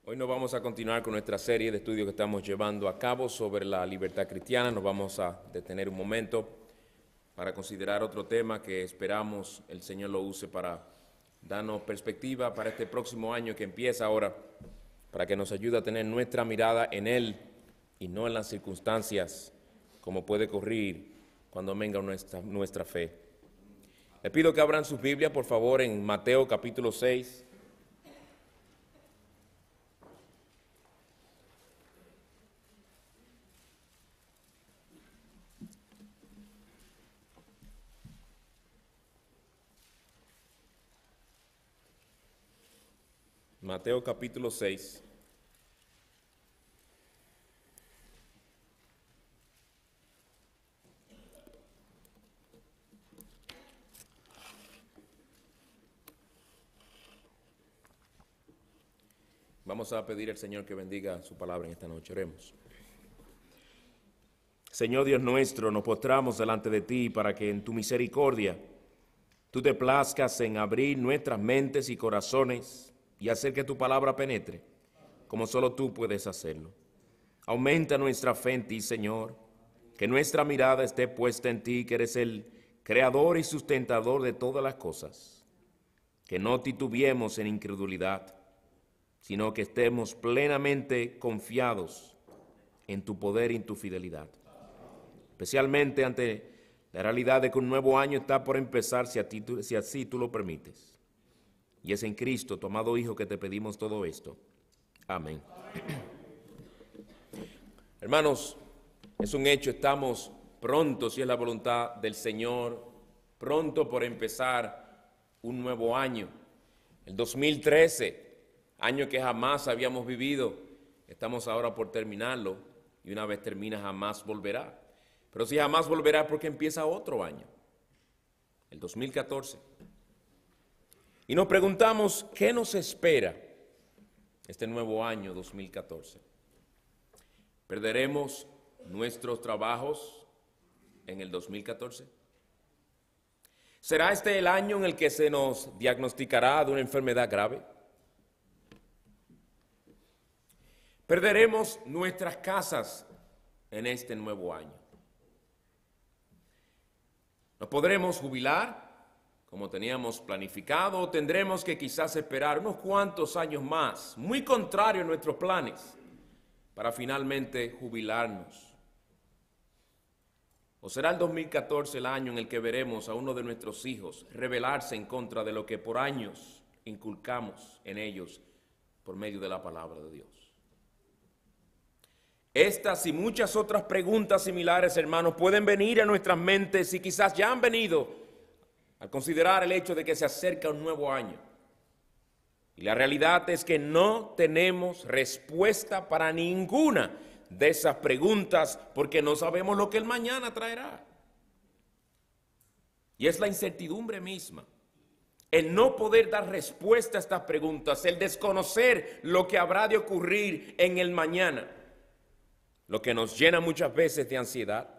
Hoy nos vamos a continuar con nuestra serie de estudios que estamos llevando a cabo sobre la libertad cristiana. Nos vamos a detener un momento para considerar otro tema que esperamos el Señor lo use para darnos perspectiva para este próximo año que empieza ahora, para que nos ayude a tener nuestra mirada en Él y no en las circunstancias, como puede ocurrir cuando venga nuestra fe. Les pido que abran sus Biblias, por favor, en Mateo capítulo 6. Mateo capítulo 6. Vamos a pedir al Señor que bendiga su palabra en esta noche. Oremos. Señor Dios nuestro, nos postramos delante de ti para que en tu misericordia tú te plazcas en abrir nuestras mentes y corazones y hacer que tu palabra penetre, como solo tú puedes hacerlo. Aumenta nuestra fe en ti, Señor, que nuestra mirada esté puesta en ti, que eres el creador y sustentador de todas las cosas. Que no titubeemos en incredulidad, sino que estemos plenamente confiados en tu poder y en tu fidelidad. Especialmente ante la realidad de que un nuevo año está por empezar, si así tú lo permites. Y es en Cristo, tu amado Hijo, que te pedimos todo esto. Amén. Hermanos, es un hecho, estamos pronto, si es la voluntad del Señor, pronto por empezar un nuevo año. El 2013, año que jamás habíamos vivido, estamos ahora por terminarlo, y una vez termina jamás volverá. Pero si jamás volverá, porque empieza otro año, el 2014. Y nos preguntamos, ¿qué nos espera este nuevo año 2014? ¿Perderemos nuestros trabajos en el 2014? ¿Será este el año en el que se nos diagnosticará de una enfermedad grave? ¿Perderemos nuestras casas en este nuevo año? ¿Nos podremos jubilar como teníamos planificado, o tendremos que quizás esperar unos cuantos años más, muy contrario a nuestros planes, para finalmente jubilarnos? ¿O será el 2014 el año en el que veremos a uno de nuestros hijos rebelarse en contra de lo que por años inculcamos en ellos por medio de la palabra de Dios? Estas y muchas otras preguntas similares, hermanos, pueden venir a nuestras mentes y quizás ya han venido al considerar el hecho de que se acerca un nuevo año. Y la realidad es que no tenemos respuesta para ninguna de esas preguntas porque no sabemos lo que el mañana traerá. Y es la incertidumbre misma, el no poder dar respuesta a estas preguntas, el desconocer lo que habrá de ocurrir en el mañana, lo que nos llena muchas veces de ansiedad.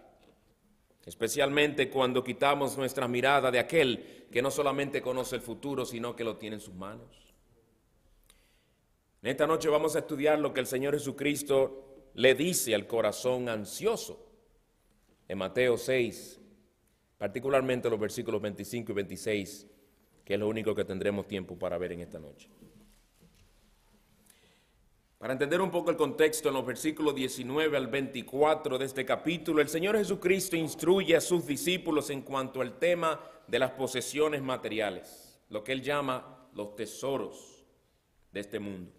Especialmente cuando quitamos nuestra mirada de aquel que no solamente conoce el futuro, sino que lo tiene en sus manos. En esta noche vamos a estudiar lo que el Señor Jesucristo le dice al corazón ansioso en Mateo 6, particularmente los versículos 25 y 26, que es lo único que tendremos tiempo para ver en esta noche. Para entender un poco el contexto, en los versículos 19 al 24 de este capítulo, el Señor Jesucristo instruye a sus discípulos en cuanto al tema de las posesiones materiales, lo que Él llama los tesoros de este mundo.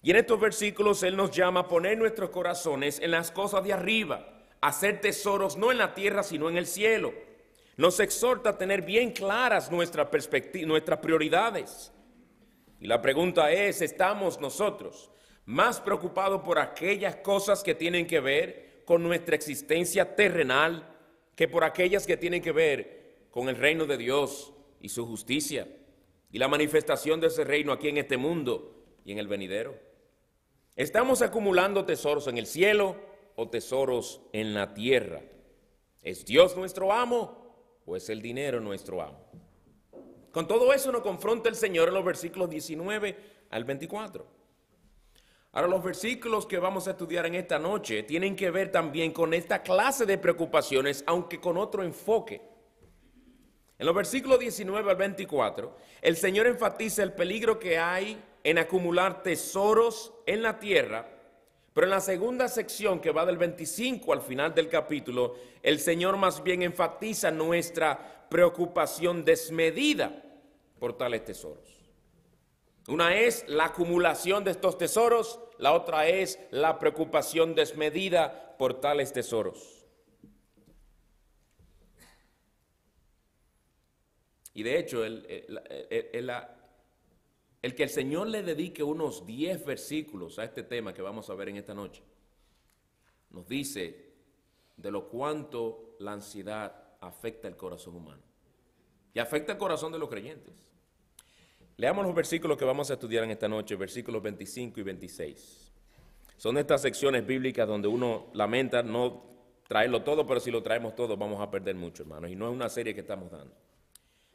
Y en estos versículos Él nos llama a poner nuestros corazones en las cosas de arriba, a hacer tesoros no en la tierra, sino en el cielo. Nos exhorta a tener bien claras nuestras prioridades. Y la pregunta es, ¿estamos nosotros más preocupados por aquellas cosas que tienen que ver con nuestra existencia terrenal que por aquellas que tienen que ver con el reino de Dios y su justicia y la manifestación de ese reino aquí en este mundo y en el venidero? ¿Estamos acumulando tesoros en el cielo o tesoros en la tierra? ¿Es Dios nuestro amo o es el dinero nuestro amo? Con todo eso nos confronta el Señor en los versículos 19 al 24. Ahora, los versículos que vamos a estudiar en esta noche tienen que ver también con esta clase de preocupaciones, aunque con otro enfoque. En los versículos 19 al 24, el Señor enfatiza el peligro que hay en acumular tesoros en la tierra, pero en la segunda sección, que va del 25 al final del capítulo, el Señor más bien enfatiza nuestra preocupación desmedida por tales tesoros. Una es la acumulación de estos tesoros, la otra es la preocupación desmedida por tales tesoros. Y de hecho, el que el Señor le dedique unos 10 versículos a este tema que vamos a ver en esta noche, nos dice de lo cuánto la ansiedad afecta el corazón humano y afecta el corazón de los creyentes. Leamos los versículos que vamos a estudiar en esta noche, versículos 25 y 26. Son estas secciones bíblicas donde uno lamenta no traerlo todo, pero si lo traemos todo vamos a perder mucho, hermanos, y no es una serie que estamos dando.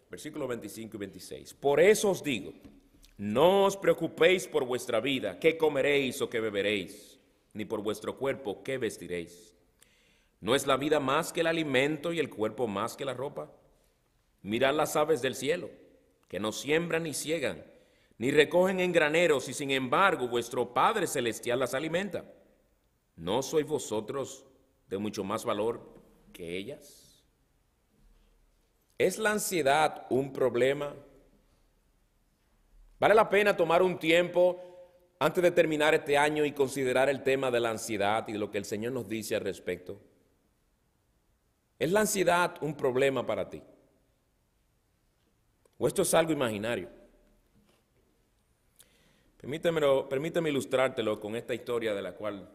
Versículos 25 y 26. Por eso os digo, no os preocupéis por vuestra vida, qué comeréis o qué beberéis, ni por vuestro cuerpo, qué vestiréis. ¿No es la vida más que el alimento y el cuerpo más que la ropa? Mirad las aves del cielo, que no siembran ni ciegan, ni recogen en graneros, y sin embargo vuestro Padre Celestial las alimenta. ¿No sois vosotros de mucho más valor que ellas? ¿Es la ansiedad un problema? ¿Vale la pena tomar un tiempo antes de terminar este año y considerar el tema de la ansiedad y de lo que el Señor nos dice al respecto? ¿Es la ansiedad un problema para ti? ¿O esto es algo imaginario? Permíteme ilustrártelo con esta historia de la cual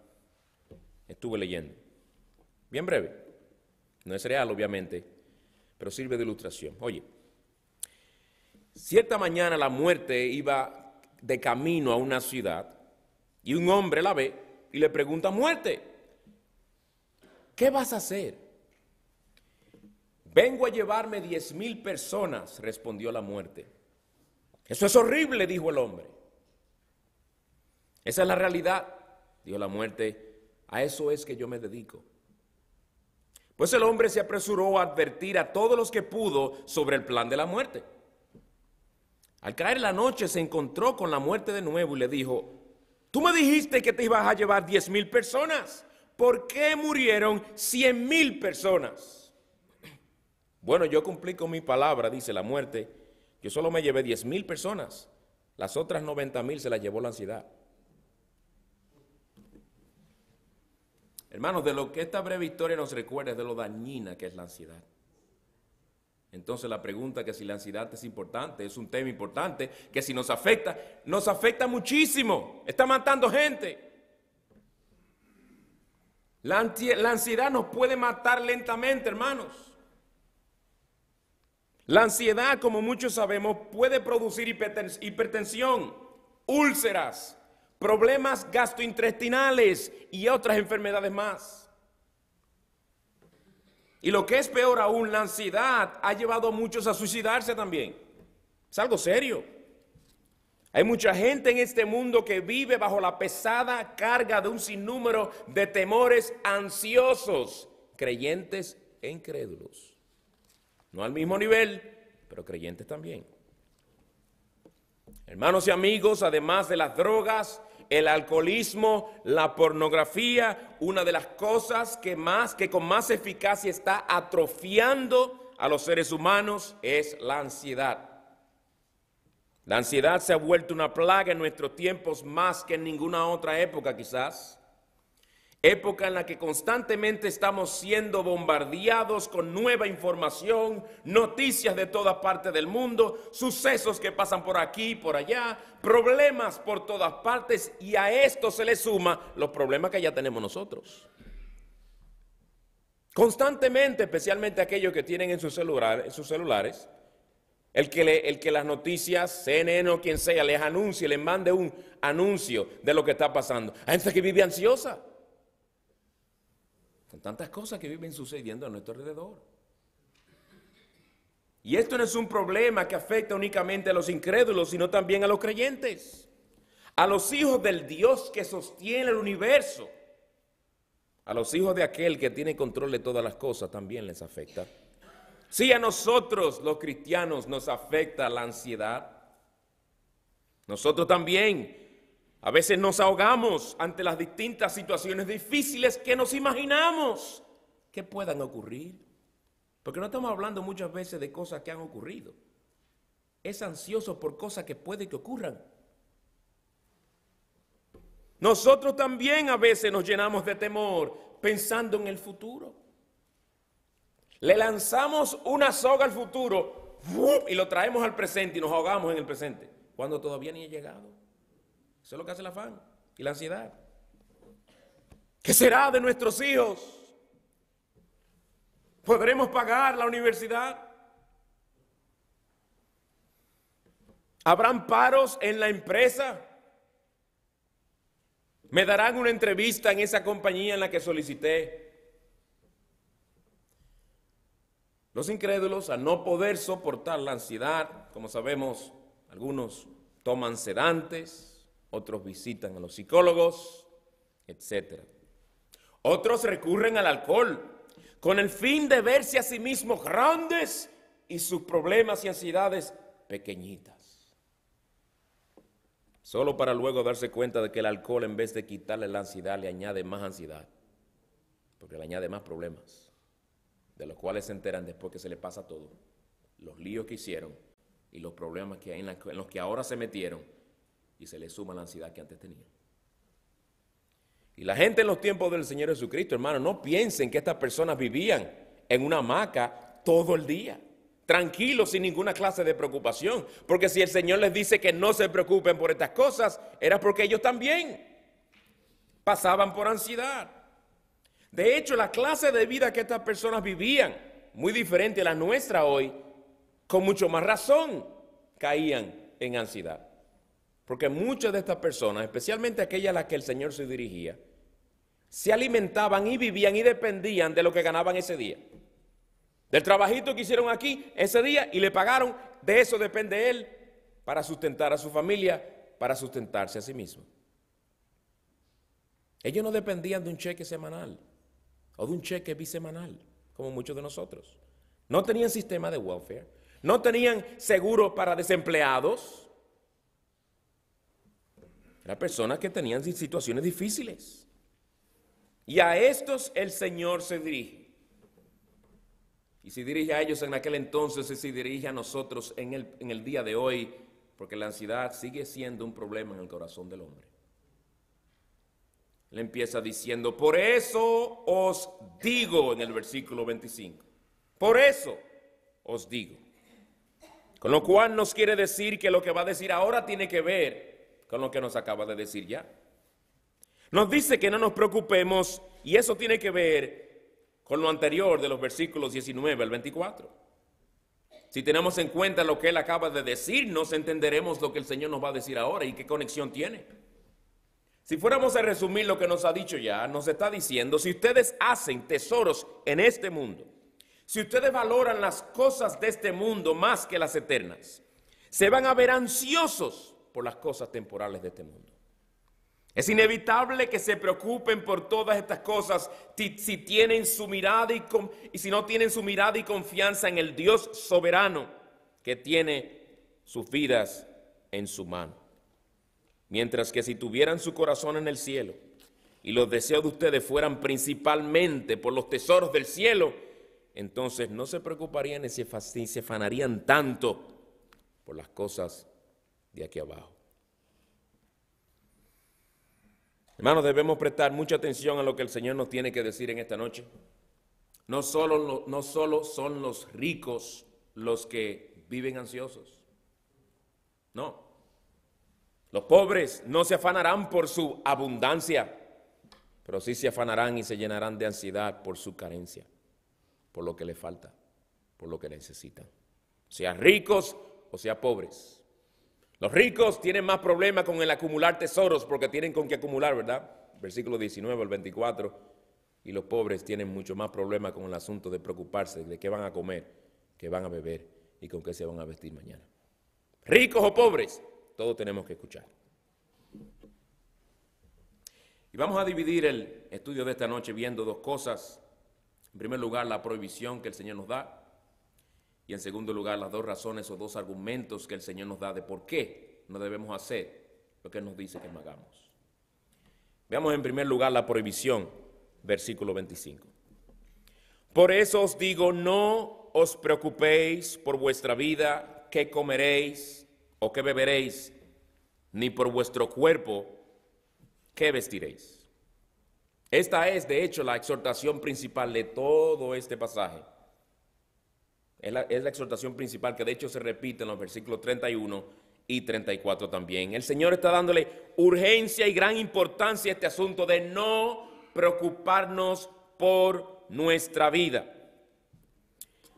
estuve leyendo. Bien breve. No es real, obviamente, pero sirve de ilustración. Oye, cierta mañana la muerte iba de camino a una ciudad y un hombre la ve y le pregunta: muerte, ¿qué vas a hacer? Vengo a llevarme 10,000 personas, respondió la muerte. Eso es horrible, dijo el hombre. Esa es la realidad, dijo la muerte, a eso es que yo me dedico. Pues el hombre se apresuró a advertir a todos los que pudo sobre el plan de la muerte. Al caer la noche se encontró con la muerte de nuevo y le dijo: tú me dijiste que te ibas a llevar 10,000 personas. ¿Por qué murieron 100,000 personas? Bueno, yo cumplí con mi palabra, dice la muerte. Yo solo me llevé 10,000 personas. Las otras 90,000 se las llevó la ansiedad. Hermanos, de lo que esta breve historia nos recuerda es de lo dañina que es la ansiedad. Entonces la pregunta que si la ansiedad es importante, es un tema importante, que si nos afecta muchísimo, está matando gente. La ansiedad nos puede matar lentamente, hermanos. La ansiedad, como muchos sabemos, puede producir hipertensión, úlceras, problemas gastrointestinales y otras enfermedades más. Y lo que es peor aún, la ansiedad ha llevado a muchos a suicidarse también. Es algo serio. Hay mucha gente en este mundo que vive bajo la pesada carga de un sinnúmero de temores ansiosos, creyentes e incrédulos. No al mismo nivel, pero creyentes también. Hermanos y amigos, además de las drogas, el alcoholismo, la pornografía, una de las cosas que con más eficacia está atrofiando a los seres humanos es la ansiedad. La ansiedad se ha vuelto una plaga en nuestros tiempos más que en ninguna otra época quizás. Época en la que constantemente estamos siendo bombardeados con nueva información, noticias de todas partes del mundo, sucesos que pasan por aquí y por allá, problemas por todas partes, y a esto se le suma los problemas que ya tenemos nosotros. Constantemente, especialmente aquellos que tienen en sus celulares, el que las noticias, CNN o quien sea, les anuncie, les mande un anuncio de lo que está pasando. Hay gente que vive ansiosa. Con tantas cosas que viven sucediendo a nuestro alrededor. Y esto no es un problema que afecta únicamente a los incrédulos, sino también a los creyentes. a los hijos del Dios que sostiene el universo, a los hijos de aquel que tiene control de todas las cosas también les afecta. Si a nosotros los cristianos nos afecta la ansiedad, nosotros también a veces nos ahogamos ante las distintas situaciones difíciles que nos imaginamos que puedan ocurrir. Porque no estamos hablando muchas veces de cosas que han ocurrido. Es ansioso por cosas que puede que ocurran. Nosotros también a veces nos llenamos de temor pensando en el futuro. Le lanzamos una soga al futuro y lo traemos al presente y nos ahogamos en el presente, cuando todavía ni ha llegado. Eso es lo que hace el afán y la ansiedad. ¿Qué será de nuestros hijos? ¿Podremos pagar la universidad? ¿Habrán paros en la empresa? ¿Me darán una entrevista en esa compañía en la que solicité? Los incrédulos, al no poder soportar la ansiedad, como sabemos, algunos toman sedantes, otros visitan a los psicólogos, etc. Otros recurren al alcohol con el fin de verse a sí mismos grandes y sus problemas y ansiedades pequeñitas. Solo para luego darse cuenta de que el alcohol, en vez de quitarle la ansiedad, le añade más ansiedad, porque le añade más problemas, de los cuales se enteran después que se les pasa todo, los líos que hicieron y los problemas que hay en los que ahora se metieron, y se les suma la ansiedad que antes tenían. Y la gente en los tiempos del Señor Jesucristo, hermano, no piensen que estas personas vivían en una hamaca todo el día, tranquilos, sin ninguna clase de preocupación, porque si el Señor les dice que no se preocupen por estas cosas, era porque ellos también pasaban por ansiedad. De hecho, la clase de vida que estas personas vivían, muy diferente a la nuestra hoy, con mucho más razón caían en ansiedad. Porque muchas de estas personas, especialmente aquellas a las que el Señor se dirigía, se alimentaban y vivían y dependían de lo que ganaban ese día. Del trabajito que hicieron aquí ese día y le pagaron, de eso depende él para sustentar a su familia, para sustentarse a sí mismo. Ellos no dependían de un cheque semanal o de un cheque bisemanal, como muchos de nosotros. No tenían sistema de welfare, no tenían seguro para desempleados. Eran personas que tenían situaciones difíciles. Y a estos el Señor se dirige. Y se dirige a ellos en aquel entonces y se dirige a nosotros en el día de hoy, porque la ansiedad sigue siendo un problema en el corazón del hombre. Él empieza diciendo, por eso os digo, en el versículo 25, por eso os digo. Con lo cual nos quiere decir que lo que va a decir ahora tiene que ver con lo que nos acaba de decir ya. Nos dice que no nos preocupemos y eso tiene que ver con lo anterior de los versículos 19 al 24. Si tenemos en cuenta lo que él acaba de decirnos, entenderemos lo que el Señor nos va a decir ahora y qué conexión tiene. Si fuéramos a resumir lo que nos ha dicho ya, nos está diciendo, si ustedes hacen tesoros en este mundo, si ustedes valoran las cosas de este mundo más que las eternas, se van a ver ansiosos por las cosas temporales de este mundo. Es inevitable que se preocupen por todas estas cosas si tienen su mirada y si no tienen su mirada y confianza en el Dios soberano que tiene sus vidas en su mano. Mientras que si tuvieran su corazón en el cielo y los deseos de ustedes fueran principalmente por los tesoros del cielo, entonces no se preocuparían ni se afanarían tanto por las cosas de aquí abajo. Hermanos, debemos prestar mucha atención a lo que el Señor nos tiene que decir en esta noche. No solo son los ricos los que viven ansiosos. No. Los pobres no se afanarán por su abundancia, pero sí se afanarán y se llenarán de ansiedad por su carencia, por lo que les falta, por lo que necesitan. Sea ricos o sea pobres. Los ricos tienen más problemas con el acumular tesoros porque tienen con qué acumular, ¿verdad? Versículo 19 al 24. Y los pobres tienen mucho más problemas con el asunto de preocuparse de qué van a comer, qué van a beber y con qué se van a vestir mañana. Ricos o pobres, todos tenemos que escuchar. Y vamos a dividir el estudio de esta noche viendo dos cosas. En primer lugar, la prohibición que el Señor nos da. Y en segundo lugar, las dos razones o dos argumentos que el Señor nos da de por qué no debemos hacer lo que Él nos dice que no hagamos. Veamos en primer lugar la prohibición, versículo 25. Por eso os digo, no os preocupéis por vuestra vida, qué comeréis o qué beberéis, ni por vuestro cuerpo, qué vestiréis. Esta es, de hecho, la exhortación principal de todo este pasaje. Es la exhortación principal que de hecho se repite en los versículos 31 y 34 también. El Señor está dándole urgencia y gran importancia a este asunto de no preocuparnos por nuestra vida.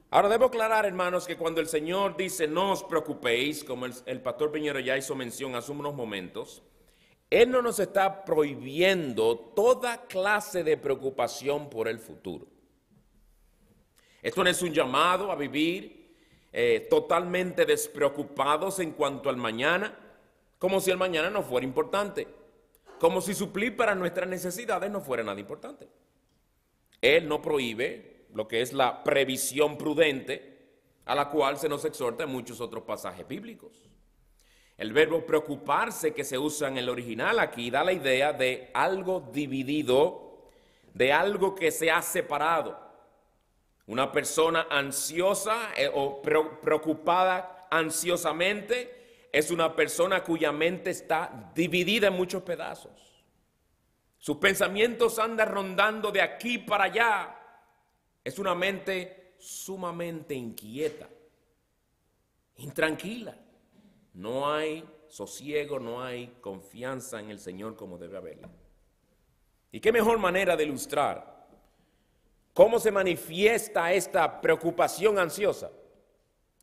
Ahora debo aclarar, hermanos, que cuando el Señor dice no os preocupéis, como el pastor Piñero ya hizo mención hace unos momentos, Él no nos está prohibiendo toda clase de preocupación por el futuro. Esto no es un llamado a vivir totalmente despreocupados en cuanto al mañana, como si el mañana no fuera importante, como si suplir para nuestras necesidades no fuera nada importante. Él no prohíbe lo que es la previsión prudente, a la cual se nos exhorta en muchos otros pasajes bíblicos. El verbo preocuparse que se usa en el original aquí da la idea de algo dividido, de algo que se ha separado. Una persona ansiosa o preocupada ansiosamente es una persona cuya mente está dividida en muchos pedazos. Sus pensamientos andan rondando de aquí para allá. Es una mente sumamente inquieta, intranquila. No hay sosiego, no hay confianza en el Señor como debe haberla. ¿Y qué mejor manera de ilustrar cómo se manifiesta esta preocupación ansiosa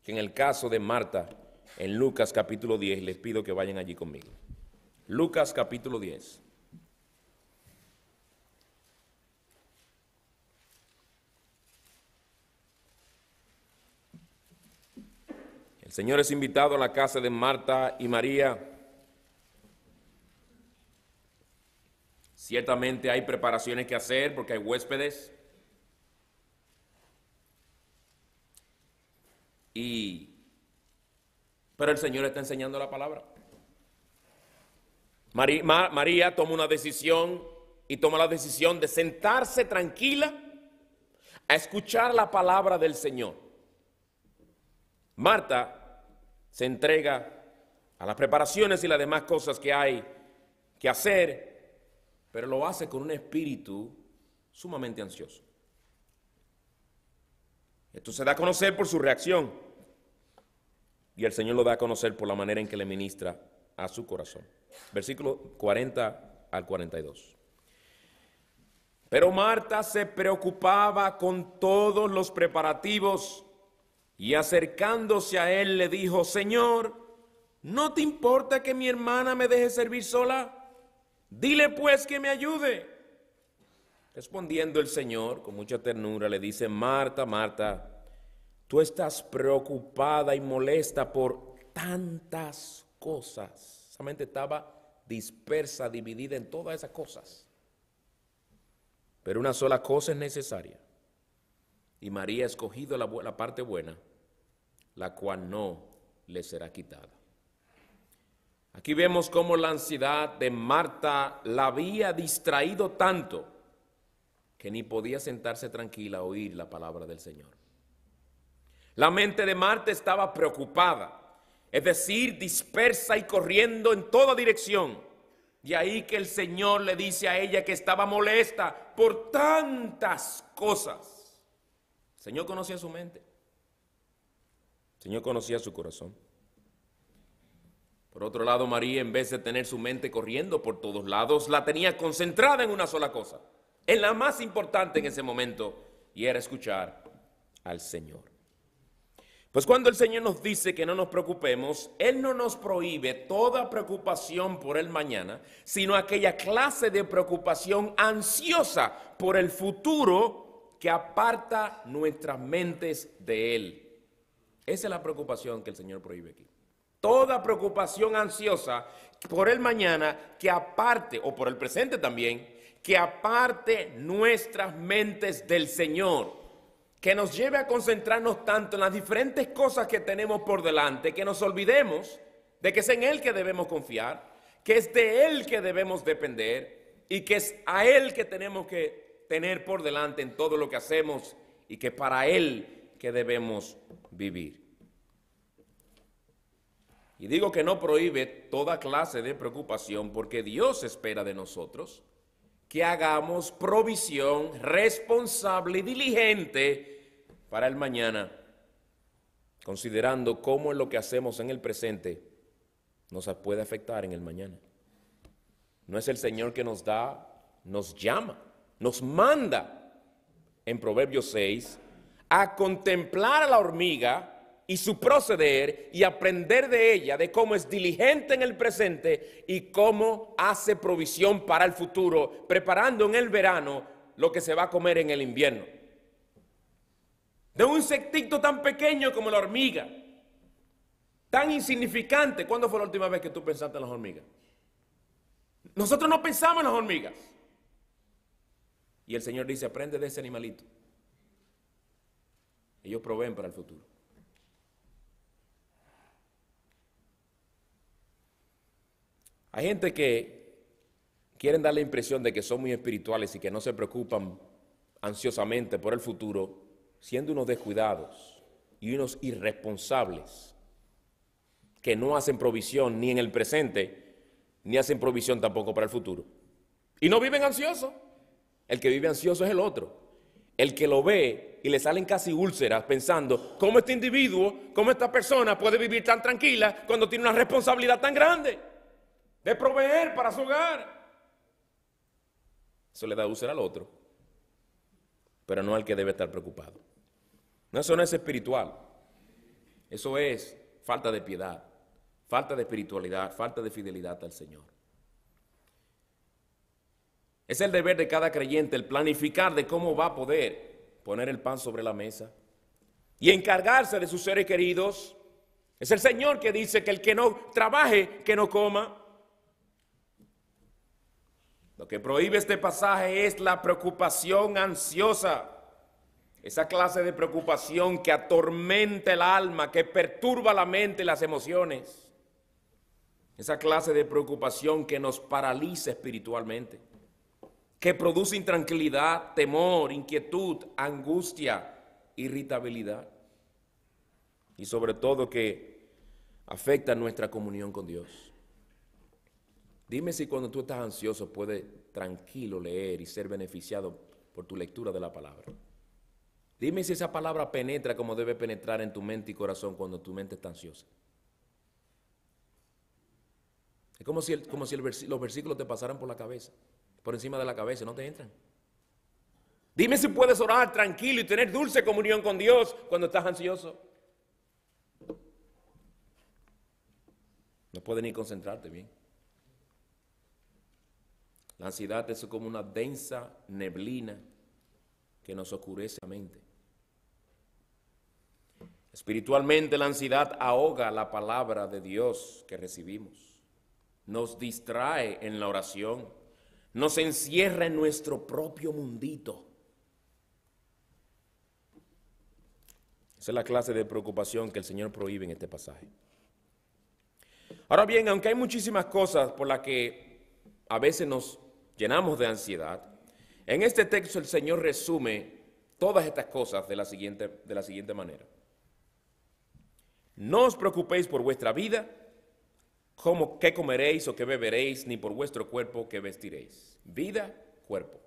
que en el caso de Marta en Lucas capítulo 10? Les pido que vayan allí conmigo. Lucas capítulo 10. El Señor es invitado a la casa de Marta y María. Ciertamente hay preparaciones que hacer porque hay huéspedes. Pero el Señor está enseñando la palabra. María toma una decisión y toma la decisión de sentarse tranquila a escuchar la palabra del Señor. Marta se entrega a las preparaciones y las demás cosas que hay que hacer, pero lo hace con un espíritu sumamente ansioso. Esto se da a conocer por su reacción y el Señor lo da a conocer por la manera en que le ministra a su corazón. Versículo 40 al 42. Pero Marta se preocupaba con todos los preparativos y acercándose a él le dijo: Señor, ¿no te importa que mi hermana me deje servir sola? Dile pues que me ayude. Respondiendo el Señor con mucha ternura le dice: Marta, Marta, tú estás preocupada y molesta por tantas cosas. Esa mente estaba dispersa, dividida en todas esas cosas. Pero una sola cosa es necesaria. Y María ha escogido la parte buena, la cual no le será quitada. Aquí vemos cómo la ansiedad de Marta la había distraído tanto que ni podía sentarse tranquila a oír la palabra del Señor. La mente de Marta estaba preocupada, es decir, dispersa y corriendo en toda dirección. De ahí que el Señor le dice a ella que estaba molesta por tantas cosas. El Señor conocía su mente. El Señor conocía su corazón. Por otro lado, María, en vez de tener su mente corriendo por todos lados, la tenía concentrada en una sola cosa, en la más importante en ese momento, y era escuchar al Señor. Pues cuando el Señor nos dice que no nos preocupemos, Él no nos prohíbe toda preocupación por el mañana, sino aquella clase de preocupación ansiosa por el futuro que aparta nuestras mentes de Él. Esa es la preocupación que el Señor prohíbe aquí. Toda preocupación ansiosa por el mañana que aparte, o por el presente también, que aparte nuestras mentes del Señor, que nos lleve a concentrarnos tanto en las diferentes cosas que tenemos por delante, que nos olvidemos de que es en Él que debemos confiar, que es de Él que debemos depender y que es a Él que tenemos que tener por delante en todo lo que hacemos y que para Él que debemos vivir. Y digo que no prohíbe toda clase de preocupación porque Dios espera de nosotros que hagamos provisión responsable y diligente para el mañana, considerando cómo lo que hacemos en el presente nos puede afectar en el mañana. No es el Señor que nos da, nos llama, nos manda en Proverbios 6 a contemplar a la hormiga y su proceder y aprender de ella, de cómo es diligente en el presente y cómo hace provisión para el futuro, preparando en el verano lo que se va a comer en el invierno. De un insectito tan pequeño como la hormiga, tan insignificante. ¿Cuándo fue la última vez que tú pensaste en las hormigas? Nosotros no pensamos en las hormigas. Y el Señor dice, aprende de ese animalito. Ellos proveen para el futuro. Hay gente que quieren dar la impresión de que son muy espirituales y que no se preocupan ansiosamente por el futuro, siendo unos descuidados y unos irresponsables que no hacen provisión ni en el presente, ni hacen provisión tampoco para el futuro. Y no viven ansiosos. El que vive ansioso es el otro. El que lo ve y le salen casi úlceras pensando cómo este individuo, cómo esta persona puede vivir tan tranquila cuando tiene una responsabilidad tan grande de proveer para su hogar. Eso le da úlcera al otro, pero no al que debe estar preocupado. No, eso no es espiritual. Eso es falta de piedad, falta de espiritualidad, falta de fidelidad al Señor. Es el deber de cada creyente el planificar de cómo va a poder poner el pan sobre la mesa y encargarse de sus seres queridos. Es el Señor que dice que el que no trabaje, que no coma. Lo que prohíbe este pasaje es la preocupación ansiosa. Esa clase de preocupación que atormenta el alma, que perturba la mente y las emociones. Esa clase de preocupación que nos paraliza espiritualmente, que produce intranquilidad, temor, inquietud, angustia, irritabilidad y sobre todo que afecta nuestra comunión con Dios. Dime si cuando tú estás ansioso puedes tranquilo leer y ser beneficiado por tu lectura de la palabra. Dime si esa palabra penetra como debe penetrar en tu mente y corazón cuando tu mente está ansiosa. Es como si los versículos te pasaran por la cabeza, por encima de la cabeza, no te entran. Dime si puedes orar tranquilo y tener dulce comunión con Dios cuando estás ansioso. No puedes ni concentrarte bien. La ansiedad es como una densa neblina que nos oscurece la mente. Espiritualmente la ansiedad ahoga la palabra de Dios que recibimos, nos distrae en la oración, nos encierra en nuestro propio mundito. Esa es la clase de preocupación que el Señor prohíbe en este pasaje. Ahora bien, aunque hay muchísimas cosas por las que a veces nos llenamos de ansiedad, en este texto el Señor resume todas estas cosas de la siguiente manera. No os preocupéis por vuestra vida, como qué comeréis o qué beberéis, ni por vuestro cuerpo qué vestiréis. Vida, cuerpo.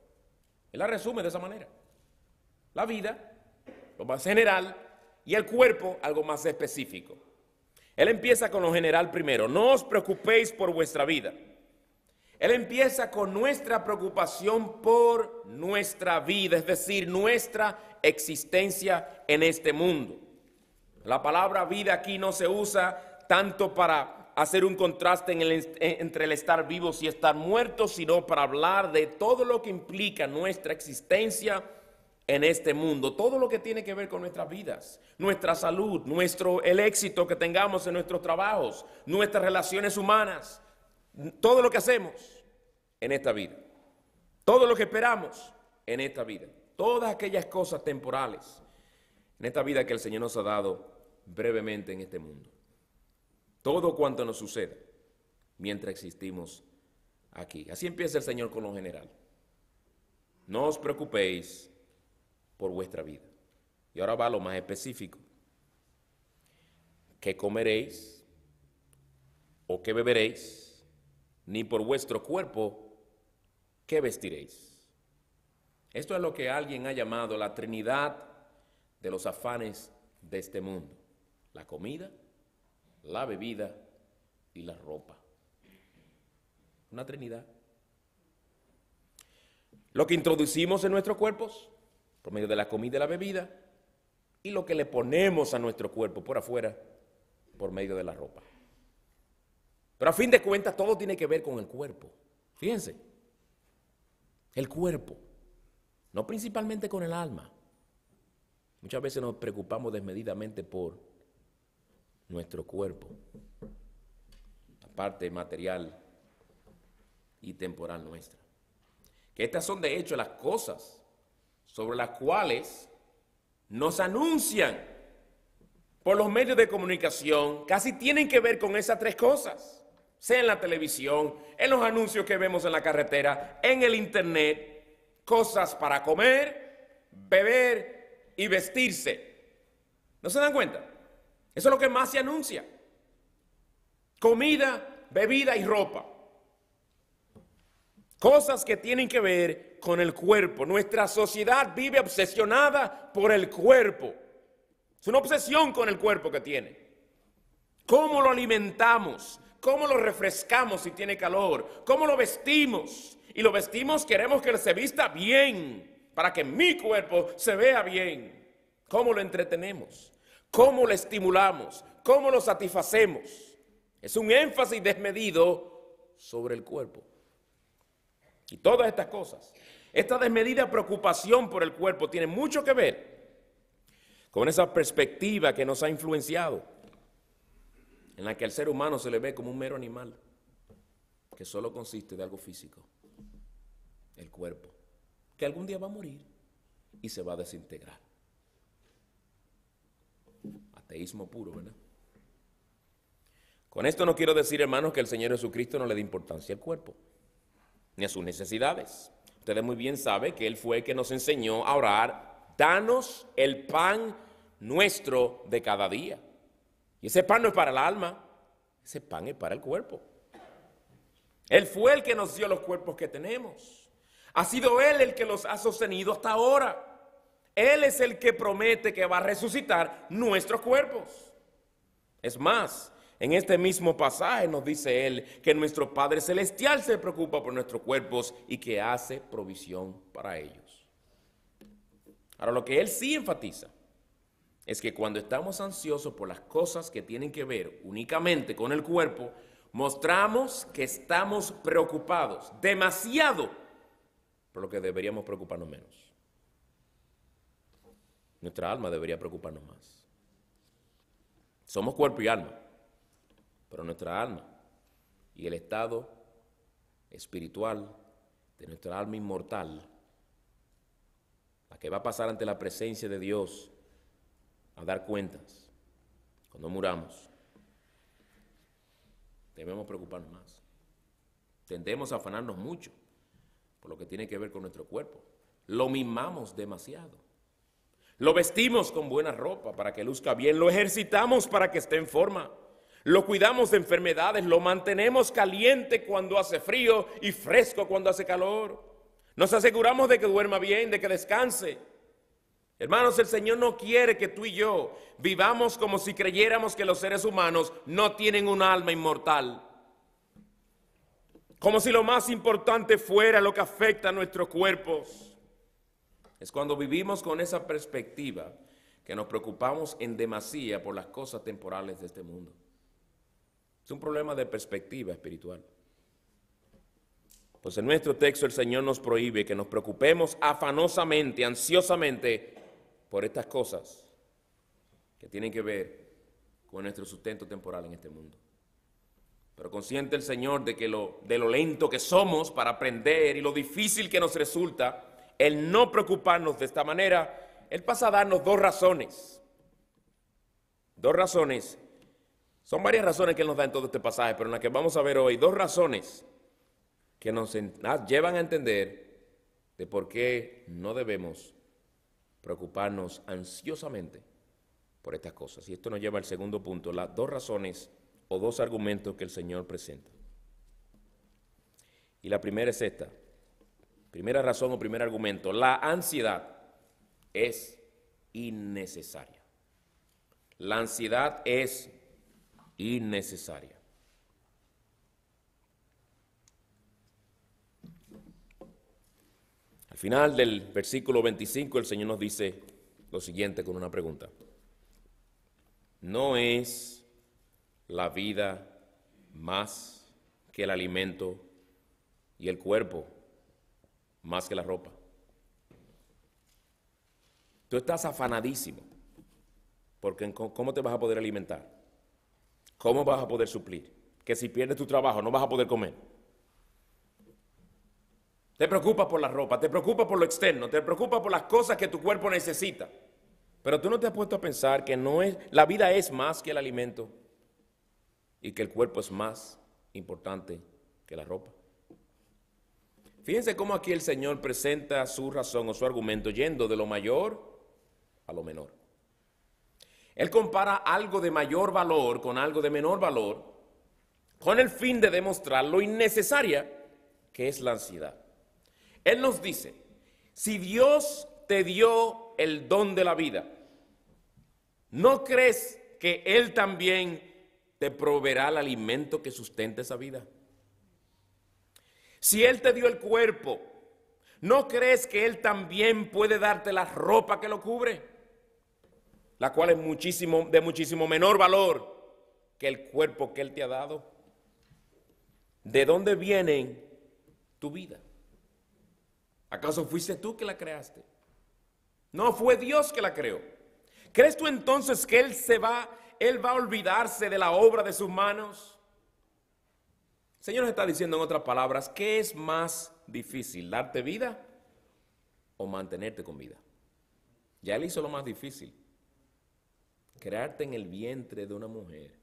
Él la resume de esa manera. La vida, lo más general, y el cuerpo, algo más específico. Él empieza con lo general primero. No os preocupéis por vuestra vida. Él empieza con nuestra preocupación por nuestra vida, es decir, nuestra existencia en este mundo. La palabra vida aquí no se usa tanto para hacer un contraste entre el estar vivos y estar muertos, sino para hablar de todo lo que implica nuestra existencia en este mundo, todo lo que tiene que ver con nuestras vidas, nuestra salud, el éxito que tengamos en nuestros trabajos, nuestras relaciones humanas, todo lo que hacemos en esta vida, todo lo que esperamos en esta vida, todas aquellas cosas temporales en esta vida que el Señor nos ha dado brevemente en este mundo. Todo cuanto nos suceda mientras existimos aquí. Así empieza el Señor con lo general. No os preocupéis por vuestra vida. Y ahora va a lo más específico. ¿Qué comeréis? ¿O qué beberéis? Ni por vuestro cuerpo, ¿qué vestiréis? Esto es lo que alguien ha llamado la Trinidad de los afanes de este mundo. La comida, la bebida y la ropa. Una Trinidad. Lo que introducimos en nuestros cuerpos, por medio de la comida y la bebida, y lo que le ponemos a nuestro cuerpo por afuera, por medio de la ropa. Pero a fin de cuentas, todo tiene que ver con el cuerpo. Fíjense, el cuerpo, no principalmente con el alma. Muchas veces nos preocupamos desmedidamente por nuestro cuerpo, la parte material y temporal nuestra. Que estas son de hecho las cosas sobre las cuales nos anuncian por los medios de comunicación, casi tienen que ver con esas tres cosas, sea en la televisión, en los anuncios que vemos en la carretera, en el internet, cosas para comer, beber y vestirse. ¿No se dan cuenta? Eso es lo que más se anuncia. Comida, bebida y ropa. Cosas que tienen que ver con el cuerpo. Nuestra sociedad vive obsesionada por el cuerpo. Es una obsesión con el cuerpo que tiene. ¿Cómo lo alimentamos? ¿Cómo lo refrescamos si tiene calor? ¿Cómo lo vestimos? Y lo vestimos, queremos que se vista bien, para que mi cuerpo se vea bien. ¿Cómo lo entretenemos? ¿Cómo lo estimulamos? ¿Cómo lo satisfacemos? Es un énfasis desmedido sobre el cuerpo. Y todas estas cosas, esta desmedida preocupación por el cuerpo tiene mucho que ver con esa perspectiva que nos ha influenciado, en la que al ser humano se le ve como un mero animal, que solo consiste de algo físico, el cuerpo, que algún día va a morir y se va a desintegrar. Ateísmo puro, ¿verdad? Con esto no quiero decir, hermanos, que el Señor Jesucristo no le dé importancia al cuerpo, ni a sus necesidades. Ustedes muy bien saben que Él fue el que nos enseñó a orar: danos el pan nuestro de cada día. Y ese pan no es para el alma, ese pan es para el cuerpo. Él fue el que nos dio los cuerpos que tenemos. Ha sido Él el que los ha sostenido hasta ahora. Él es el que promete que va a resucitar nuestros cuerpos. Es más, en este mismo pasaje nos dice Él que nuestro Padre Celestial se preocupa por nuestros cuerpos y que hace provisión para ellos. Ahora, lo que Él sí enfatiza es que cuando estamos ansiosos por las cosas que tienen que ver únicamente con el cuerpo, mostramos que estamos preocupados demasiado por lo que deberíamos preocuparnos menos. Nuestra alma debería preocuparnos más. Somos cuerpo y alma, pero nuestra alma y el estado espiritual de nuestra alma inmortal, la que va a pasar ante la presencia de Dios a dar cuentas cuando muramos, debemos preocuparnos más. Tendemos a afanarnos mucho por lo que tiene que ver con nuestro cuerpo. Lo mimamos demasiado. Lo vestimos con buena ropa para que luzca bien. Lo ejercitamos para que esté en forma. Lo cuidamos de enfermedades. Lo mantenemos caliente cuando hace frío y fresco cuando hace calor. Nos aseguramos de que duerma bien, de que descanse. Hermanos, el Señor no quiere que tú y yo vivamos como si creyéramos que los seres humanos no tienen un alma inmortal. Como si lo más importante fuera lo que afecta a nuestros cuerpos. Es cuando vivimos con esa perspectiva que nos preocupamos en demasía por las cosas temporales de este mundo. Es un problema de perspectiva espiritual. Pues en nuestro texto el Señor nos prohíbe que nos preocupemos afanosamente, ansiosamente por estas cosas que tienen que ver con nuestro sustento temporal en este mundo. Pero consciente el Señor de lo lento que somos para aprender y lo difícil que nos resulta el no preocuparnos de esta manera, Él pasa a darnos dos razones. Dos razones. Son varias razones que Él nos da en todo este pasaje, pero en la que vamos a ver hoy, dos razones que nos llevan a entender de por qué no debemos preocuparnos ansiosamente por estas cosas. Y esto nos lleva al segundo punto, las dos razones o dos argumentos que el Señor presenta. Y la primera es esta. Primera razón o primer argumento, la ansiedad es innecesaria. La ansiedad es innecesaria. Al final del versículo 25 el Señor nos dice lo siguiente con una pregunta. ¿No es la vida más que el alimento y el cuerpo más que la ropa? Tú estás afanadísimo porque ¿cómo te vas a poder alimentar? ¿Cómo vas a poder suplir? Que si pierdes tu trabajo no vas a poder comer. Te preocupas por la ropa, te preocupas por lo externo, te preocupas por las cosas que tu cuerpo necesita. Pero tú no te has puesto a pensar que la vida es más que el alimento y que el cuerpo es más importante que la ropa. Fíjense cómo aquí el Señor presenta su razón o su argumento yendo de lo mayor a lo menor. Él compara algo de mayor valor con algo de menor valor con el fin de demostrar lo innecesaria que es la ansiedad. Él nos dice, si Dios te dio el don de la vida, ¿no crees que Él también te proveerá el alimento que sustente esa vida? Si Él te dio el cuerpo, ¿no crees que Él también puede darte la ropa que lo cubre? La cual es de muchísimo menor valor que el cuerpo que Él te ha dado. ¿De dónde viene tu vida? ¿Acaso fuiste tú que la creaste? No, fue Dios que la creó. ¿Crees tú entonces que Él va a olvidarse de la obra de sus manos? El Señor nos está diciendo en otras palabras, ¿qué es más difícil, darte vida o mantenerte con vida? Ya Él hizo lo más difícil, crearte en el vientre de una mujer.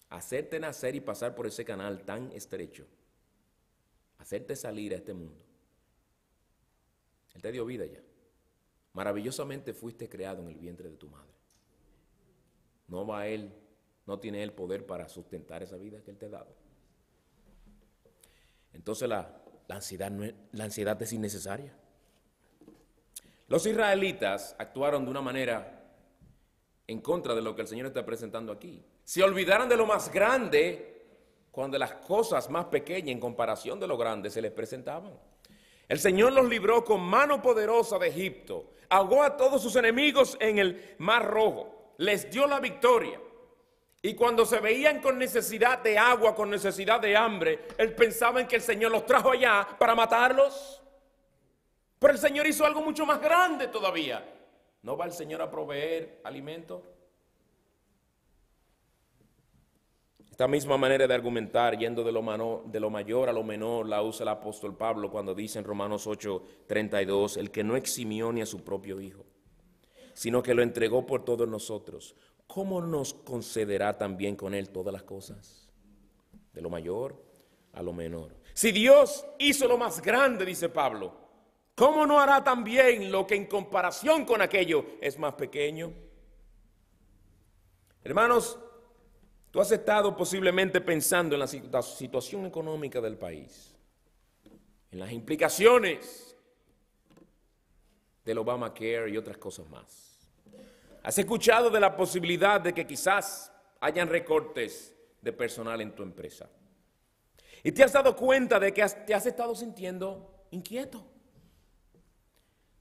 Hacerte nacer y pasar por ese canal tan estrecho, hacerte salir a este mundo. Él te dio vida ya. Maravillosamente fuiste creado en el vientre de tu madre. No tiene Él poder para sustentar esa vida que Él te ha dado. Entonces la ansiedad es innecesaria. Los israelitas actuaron de una manera en contra de lo que el Señor está presentando aquí. Se olvidaron de lo más grande cuando las cosas más pequeñas en comparación de lo grande se les presentaban. El Señor los libró con mano poderosa de Egipto, ahogó a todos sus enemigos en el Mar Rojo, les dio la victoria. Y cuando se veían con necesidad de agua, con necesidad de hambre, Él pensaba en que el Señor los trajo allá para matarlos. Pero el Señor hizo algo mucho más grande todavía. ¿No va el Señor a proveer alimento? Esta misma manera de argumentar, yendo de lo mayor a lo menor, la usa el apóstol Pablo cuando dice en Romanos 8:32, el que no eximió ni a su propio Hijo, sino que lo entregó por todos nosotros, ¿cómo nos concederá también con Él todas las cosas? De lo mayor a lo menor. Si Dios hizo lo más grande, dice Pablo, ¿cómo no hará también lo que en comparación con aquello es más pequeño? Hermanos, tú has estado posiblemente pensando en la situación económica del país, en las implicaciones del Obamacare y otras cosas más. Has escuchado de la posibilidad de que quizás hayan recortes de personal en tu empresa. Y te has dado cuenta de que te has estado sintiendo inquieto.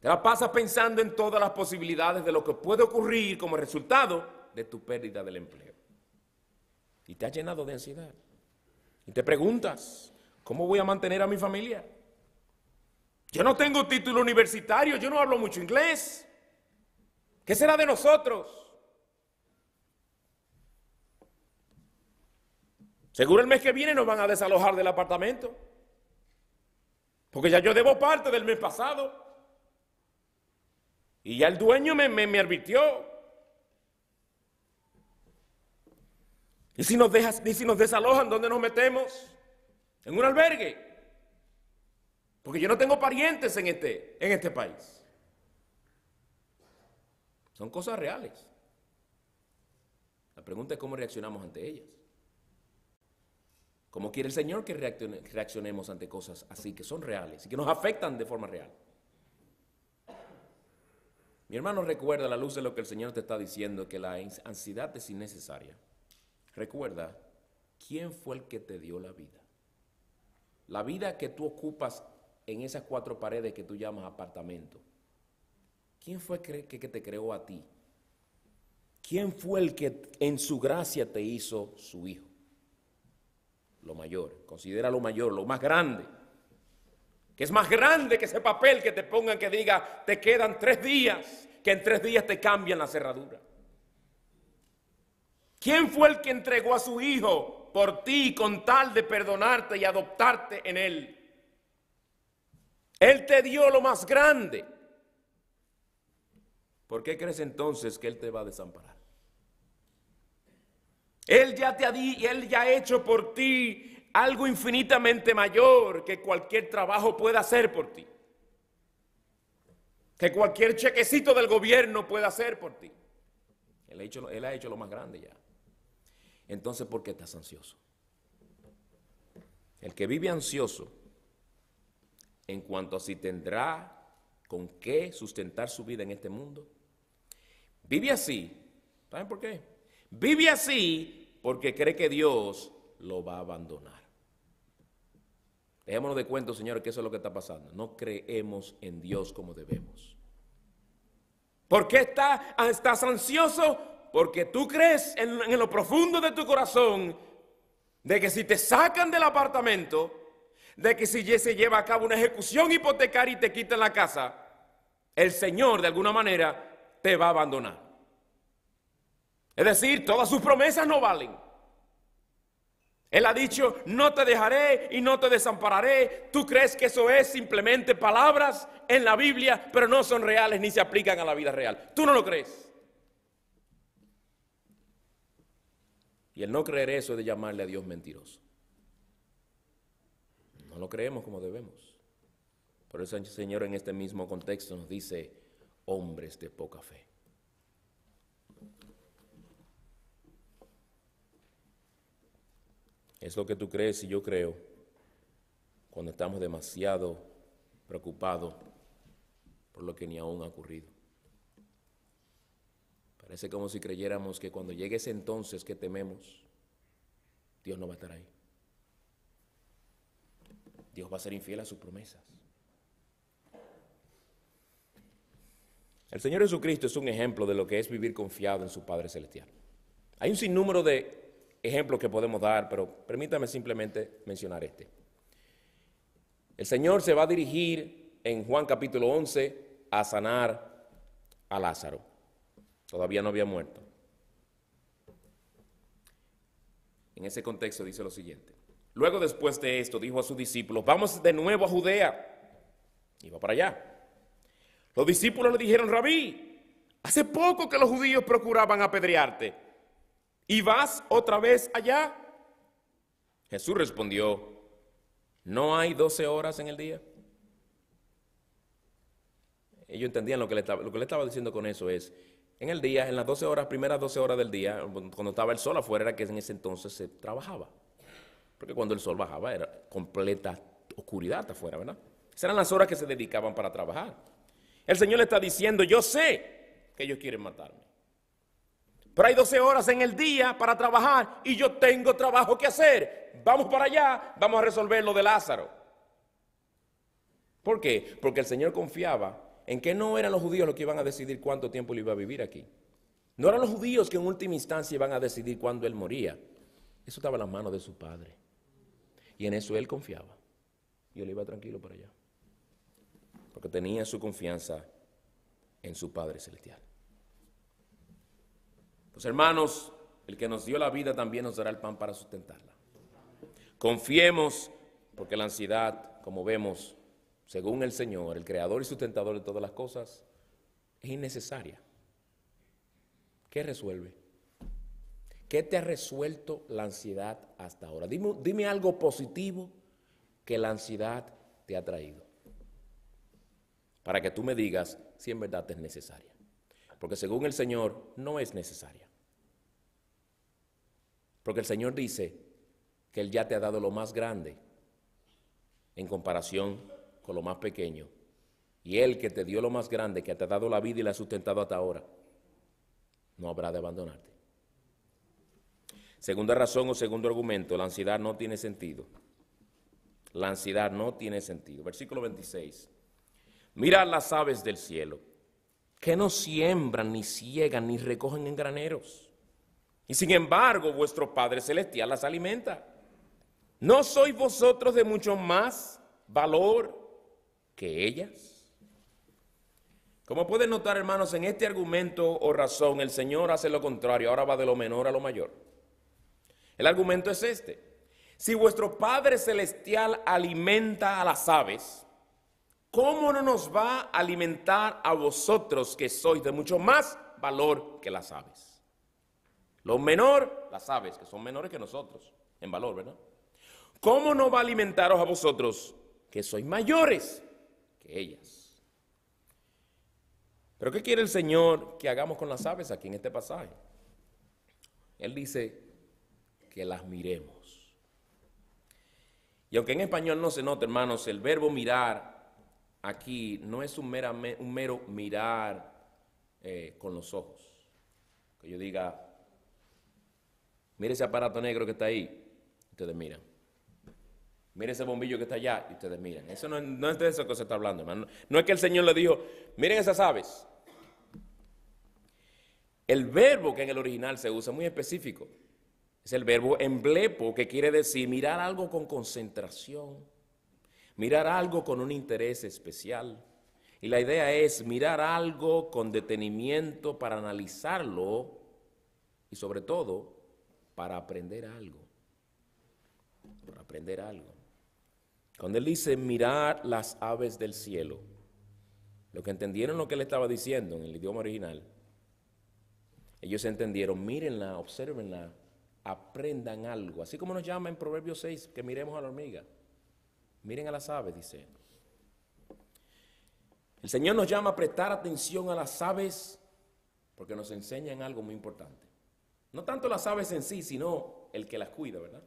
Te la pasas pensando en todas las posibilidades de lo que puede ocurrir como resultado de tu pérdida del empleo. y te has llenado de ansiedad. Y te preguntas, ¿cómo voy a mantener a mi familia? Yo no tengo título universitario, yo no hablo mucho inglés. ¿Qué será de nosotros? Seguro el mes que viene nos van a desalojar del apartamento, porque ya yo debo parte del mes pasado. Y ya el dueño me advirtió. ¿Y si nos desalojan, dónde nos metemos? En un albergue. Porque yo no tengo parientes en este país. Son cosas reales. La pregunta es cómo reaccionamos ante ellas. ¿Cómo quiere el Señor que reaccionemos ante cosas así, que son reales y que nos afectan de forma real? Mi hermano, recuerda, a la luz de lo que el Señor te está diciendo, que la ansiedad es innecesaria. Recuerda, ¿quién fue el que te dio la vida? La vida que tú ocupas en esas 4 paredes que tú llamas apartamento. ¿Quién fue que te creó a ti? ¿Quién fue el que en su gracia te hizo su hijo? Lo mayor, considera lo mayor, lo más grande. Que es más grande que ese papel que te pongan que diga, te quedan 3 días, que en 3 días te cambian la cerradura. ¿Quién fue el que entregó a su hijo por ti con tal de perdonarte y adoptarte en él? Él te dio lo más grande. ¿Por qué crees entonces que él te va a desamparar? Él ya ha hecho por ti algo infinitamente mayor que cualquier trabajo pueda hacer por ti. Que cualquier chequecito del gobierno pueda hacer por ti. Él ha hecho lo más grande ya. Entonces, ¿por qué estás ansioso? El que vive ansioso en cuanto a si tendrá con qué sustentar su vida en este mundo, vive así. ¿Saben por qué? Vive así porque cree que Dios lo va a abandonar. Dejémonos de cuento, señores, que eso es lo que está pasando. No creemos en Dios como debemos. ¿Por qué estás ansioso? Porque tú crees en lo profundo de tu corazón de que si te sacan del apartamento, de que si se lleva a cabo una ejecución hipotecaria y te quitan la casa, el Señor de alguna manera te va a abandonar. Es decir, todas sus promesas no valen. Él ha dicho, no te dejaré y no te desampararé. Tú crees que eso es simplemente palabras en la Biblia, pero no son reales ni se aplican a la vida real. Tú no lo crees. Y el no creer eso es de llamarle a Dios mentiroso. No lo creemos como debemos. Por eso el Señor en este mismo contexto nos dice, hombres de poca fe. Es lo que tú crees y yo creo cuando estamos demasiado preocupados por lo que ni aún ha ocurrido. Parece como si creyéramos que cuando llegue ese entonces que tememos, Dios no va a estar ahí. Dios va a ser infiel a sus promesas. El Señor Jesucristo es un ejemplo de lo que es vivir confiado en su Padre Celestial. Hay un sinnúmero de ejemplos que podemos dar, pero permítame simplemente mencionar este. El Señor se va a dirigir en Juan capítulo 11 a sanar a Lázaro. Todavía no había muerto. En ese contexto dice lo siguiente. Luego, después de esto, dijo a sus discípulos, vamos de nuevo a Judea. Iba para allá. Los discípulos le dijeron, Rabí, hace poco que los judíos procuraban apedrearte. ¿Y vas otra vez allá? Jesús respondió, ¿no hay 12 horas en el día? Ellos entendían lo que le estaba diciendo con eso es, en el día, en las 12 horas, primeras 12 horas del día, cuando estaba el sol afuera, era que en ese entonces se trabajaba. Porque cuando el sol bajaba era completa oscuridad afuera, ¿verdad? Esas eran las horas que se dedicaban para trabajar. El Señor le está diciendo, yo sé que ellos quieren matarme. Pero hay 12 horas en el día para trabajar y yo tengo trabajo que hacer. Vamos para allá, vamos a resolver lo de Lázaro. ¿Por qué? Porque el Señor confiaba en que no eran los judíos los que iban a decidir cuánto tiempo él iba a vivir aquí. No eran los judíos que en última instancia iban a decidir cuándo él moría. Eso estaba en las manos de su padre. Y en eso él confiaba. Y él iba tranquilo para allá. Porque tenía su confianza en su Padre Celestial. Pues hermanos, el que nos dio la vida también nos dará el pan para sustentarla. Confiemos, porque la ansiedad, como vemos, según el Señor, el creador y sustentador de todas las cosas, es innecesaria. ¿Qué resuelve? ¿Qué te ha resuelto la ansiedad hasta ahora? Dime algo positivo que la ansiedad te ha traído, para que tú me digas si en verdad te es necesaria. Porque según el Señor no es necesaria. Porque el Señor dice que Él ya te ha dado lo más grande en comparación con lo más pequeño. Y Él que te dio lo más grande, que te ha dado la vida y la ha sustentado hasta ahora, no habrá de abandonarte. Segunda razón o segundo argumento, la ansiedad no tiene sentido. La ansiedad no tiene sentido. Versículo 26. Mirad las aves del cielo, que no siembran, ni ciegan, ni recogen en graneros. Y sin embargo, vuestro Padre Celestial las alimenta. ¿No sois vosotros de mucho más valor que ellas? Como pueden notar, hermanos, en este argumento o razón, el Señor hace lo contrario. Ahora va de lo menor a lo mayor. El argumento es este. Si vuestro Padre Celestial alimenta a las aves, ¿cómo no nos va a alimentar a vosotros que sois de mucho más valor que las aves? Lo menor, las aves, que son menores que nosotros en valor, ¿verdad? ¿Cómo no va a alimentaros a vosotros que sois mayores que ellas? ¿Pero qué quiere el Señor que hagamos con las aves aquí en este pasaje? Él dice que las miremos. Y aunque en español no se nota, hermanos, el verbo mirar aquí no es un mero mirar con los ojos. Que yo diga, mire ese aparato negro que está ahí, ustedes miran. Mire ese bombillo que está allá, y ustedes miran. Eso no es de eso que se está hablando, hermano. No es que el Señor le dijo, miren esas aves. El verbo que en el original se usa es muy específico. Es el verbo emblepo, que quiere decir mirar algo con concentración, mirar algo con un interés especial. Y la idea es mirar algo con detenimiento para analizarlo y sobre todo para aprender algo. Para aprender algo. Cuando él dice mirar las aves del cielo, lo que entendieron lo que él estaba diciendo en el idioma original, ellos entendieron, mírenla, obsérvenla, aprendan algo. Así como nos llama en Proverbios 6, que miremos a la hormiga. Miren a las aves, dice. El Señor nos llama a prestar atención a las aves porque nos enseñan algo muy importante. No tanto las aves en sí, sino el que las cuida, ¿verdad?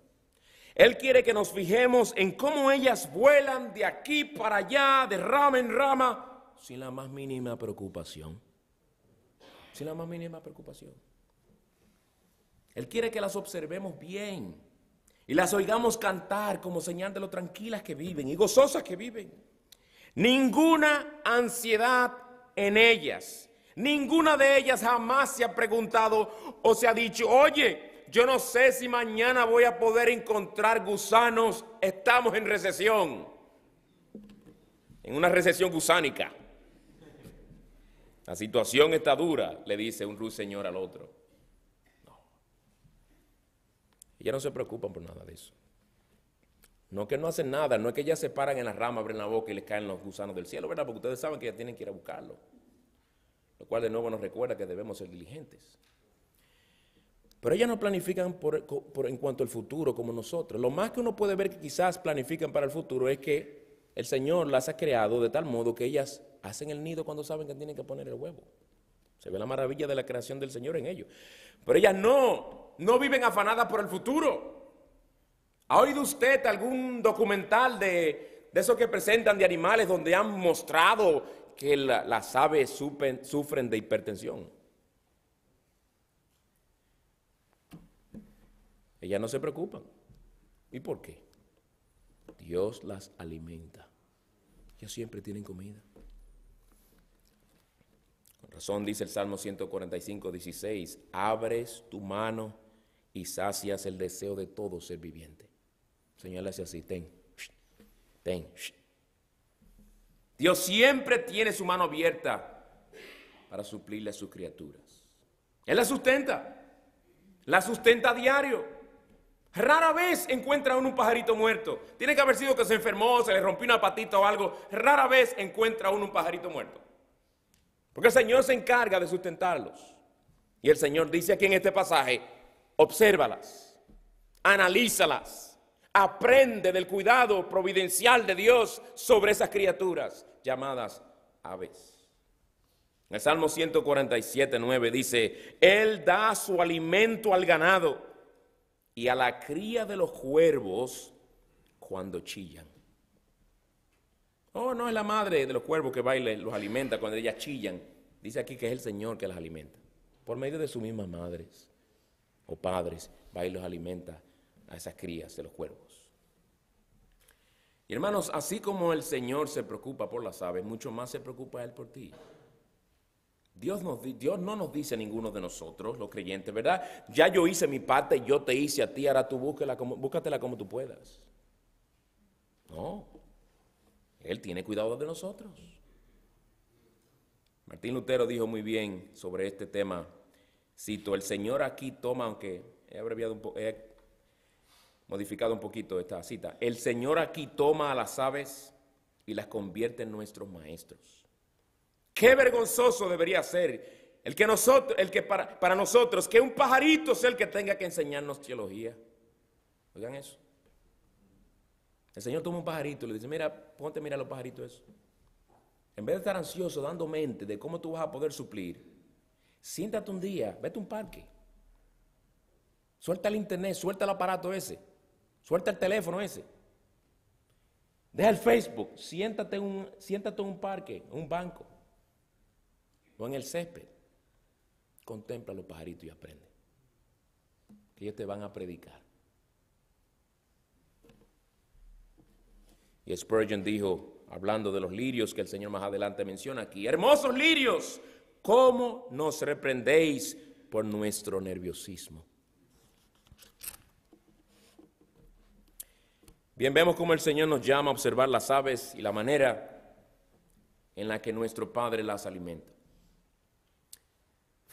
Él quiere que nos fijemos en cómo ellas vuelan de aquí para allá, de rama en rama, sin la más mínima preocupación. Sin la más mínima preocupación. Él quiere que las observemos bien y las oigamos cantar como señal de lo tranquilas que viven y gozosas que viven. Ninguna ansiedad en ellas. Ninguna de ellas jamás se ha preguntado o se ha dicho, oye, yo no sé si mañana voy a poder encontrar gusanos. Estamos en recesión. En una recesión gusánica. La situación está dura, le dice un ruiseñor al otro. Ellas no se preocupan por nada de eso. No que no hacen nada, no es que ellas se paran en la rama, abren la boca y les caen los gusanos del cielo, ¿verdad? Porque ustedes saben que ellas tienen que ir a buscarlo. Lo cual de nuevo nos recuerda que debemos ser diligentes. Pero ellas no planifican en cuanto al futuro como nosotros. Lo más que uno puede ver que quizás planifican para el futuro es que el Señor las ha creado de tal modo que ellas hacen el nido cuando saben que tienen que poner el huevo. Se ve la maravilla de la creación del Señor en ellos. Pero ellas no viven afanadas por el futuro. ¿Ha oído usted algún documental de esos que presentan de animales donde han mostrado que las aves sufren de hipertensión? Ellas no se preocupan. ¿Y por qué? Dios las alimenta. Ellas siempre tienen comida. Con razón dice el Salmo 145, 16, abres tu mano y sacias el deseo de todo ser viviente. El Señor le hace así, ten. Dios siempre tiene su mano abierta para suplirle a sus criaturas. Él la sustenta a diario. Rara vez encuentra uno un pajarito muerto. Tiene que haber sido que se enfermó, se le rompió una patita o algo. Rara vez encuentra uno un pajarito muerto. Porque el Señor se encarga de sustentarlos. Y el Señor dice aquí en este pasaje, obsérvalas, analízalas. Aprende del cuidado providencial de Dios sobre esas criaturas llamadas aves. En el Salmo 147:9 dice, Él da su alimento al ganado y a la cría de los cuervos cuando chillan. Oh, no es la madre de los cuervos que va y los alimenta cuando ellas chillan. Dice aquí que es el Señor que las alimenta. Por medio de sus mismas madres o padres, va y los alimenta a esas crías de los cuervos. Y hermanos, así como el Señor se preocupa por las aves, mucho más se preocupa Él por ti. Dios no nos dice a ninguno de nosotros, los creyentes, ¿verdad? Ya yo hice mi parte, yo te hice a ti, ahora tú búscatela como tú puedas. No, Él tiene cuidado de nosotros. Martín Lutero dijo muy bien sobre este tema, cito, el Señor aquí toma, aunque he modificado un poquito esta cita, el Señor aquí toma a las aves y las convierte en nuestros maestros. Qué vergonzoso debería ser el que para nosotros, que un pajarito sea el que tenga que enseñarnos teología. Oigan eso. El Señor toma un pajarito y le dice, mira, ponte a mirar los pajaritos eso. En vez de estar ansioso, dando mente de cómo tú vas a poder suplir, siéntate un día, vete a un parque. Suelta el internet, suelta el aparato ese, suelta el teléfono ese. Deja el Facebook, siéntate en un parque, en un banco o en el césped. Contempla los pajaritos y aprende. Que ellos te van a predicar. Y Spurgeon dijo, hablando de los lirios que el Señor más adelante menciona aquí, hermosos lirios, ¿cómo nos reprendéis por nuestro nerviosismo? Bien, vemos cómo el Señor nos llama a observar las aves y la manera en la que nuestro Padre las alimenta.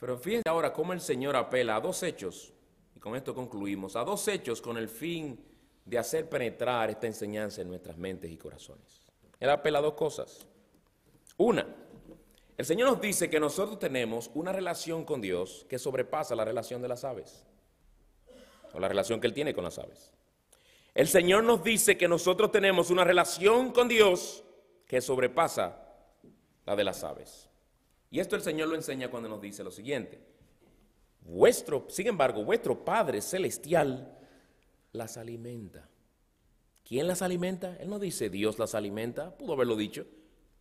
Pero fíjense ahora cómo el Señor apela a dos hechos, y con esto concluimos, a dos hechos con el fin de hacer penetrar esta enseñanza en nuestras mentes y corazones. Él apela a dos cosas. Una, el Señor nos dice que nosotros tenemos una relación con Dios que sobrepasa la relación de las aves, o la relación que Él tiene con las aves. El Señor nos dice que nosotros tenemos una relación con Dios que sobrepasa la de las aves. Y esto el Señor lo enseña cuando nos dice lo siguiente. Sin embargo, vuestro Padre Celestial las alimenta. ¿Quién las alimenta? Él no dice Dios las alimenta, pudo haberlo dicho.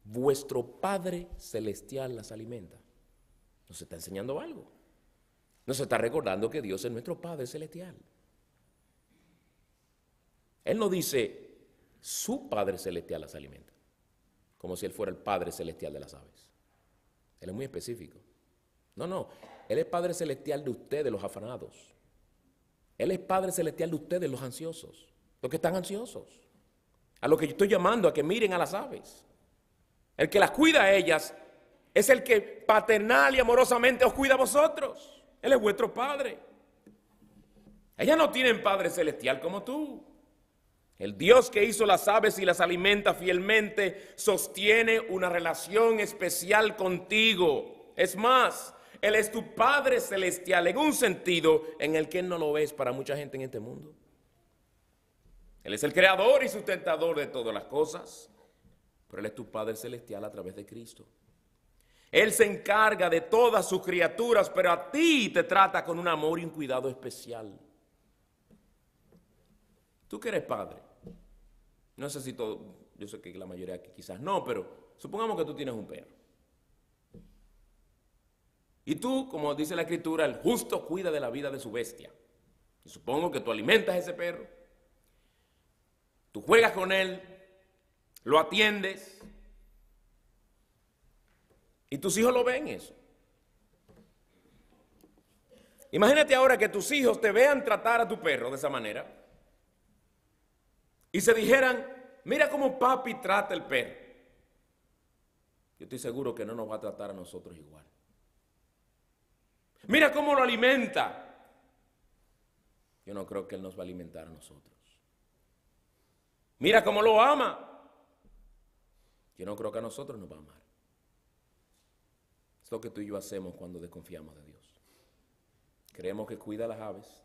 Vuestro Padre Celestial las alimenta. Nos está enseñando algo. Nos está recordando que Dios es nuestro Padre Celestial. Él no dice su Padre Celestial las alimenta, como si Él fuera el Padre Celestial de las aves. Él es muy específico. No, Él es Padre Celestial de ustedes, los afanados. Él es Padre Celestial de ustedes, los ansiosos, los que están ansiosos. A lo que yo estoy llamando a que miren a las aves. El que las cuida a ellas es el que paternal y amorosamente os cuida a vosotros. Él es vuestro Padre. Ellas no tienen Padre Celestial como tú. El Dios que hizo las aves y las alimenta fielmente sostiene una relación especial contigo. Es más, Él es tu Padre Celestial en un sentido en el que Él no lo es para mucha gente en este mundo. Él es el creador y sustentador de todas las cosas, pero Él es tu Padre Celestial a través de Cristo. Él se encarga de todas sus criaturas, pero a ti te trata con un amor y un cuidado especial. Tú que eres padre, no sé si todo, yo sé que la mayoría aquí quizás no, pero supongamos que tú tienes un perro. Y tú, como dice la Escritura, el justo cuida de la vida de su bestia. Y supongo que tú alimentas a ese perro, tú juegas con él, lo atiendes, y tus hijos lo ven eso. Imagínate ahora que tus hijos te vean tratar a tu perro de esa manera y se dijeran, mira cómo papi trata el perro. Yo estoy seguro que no nos va a tratar a nosotros igual. Mira cómo lo alimenta. Yo no creo que él nos va a alimentar a nosotros. Mira cómo lo ama. Yo no creo que a nosotros nos va a amar. Es lo que tú y yo hacemos cuando desconfiamos de Dios. Creemos que cuida a las aves,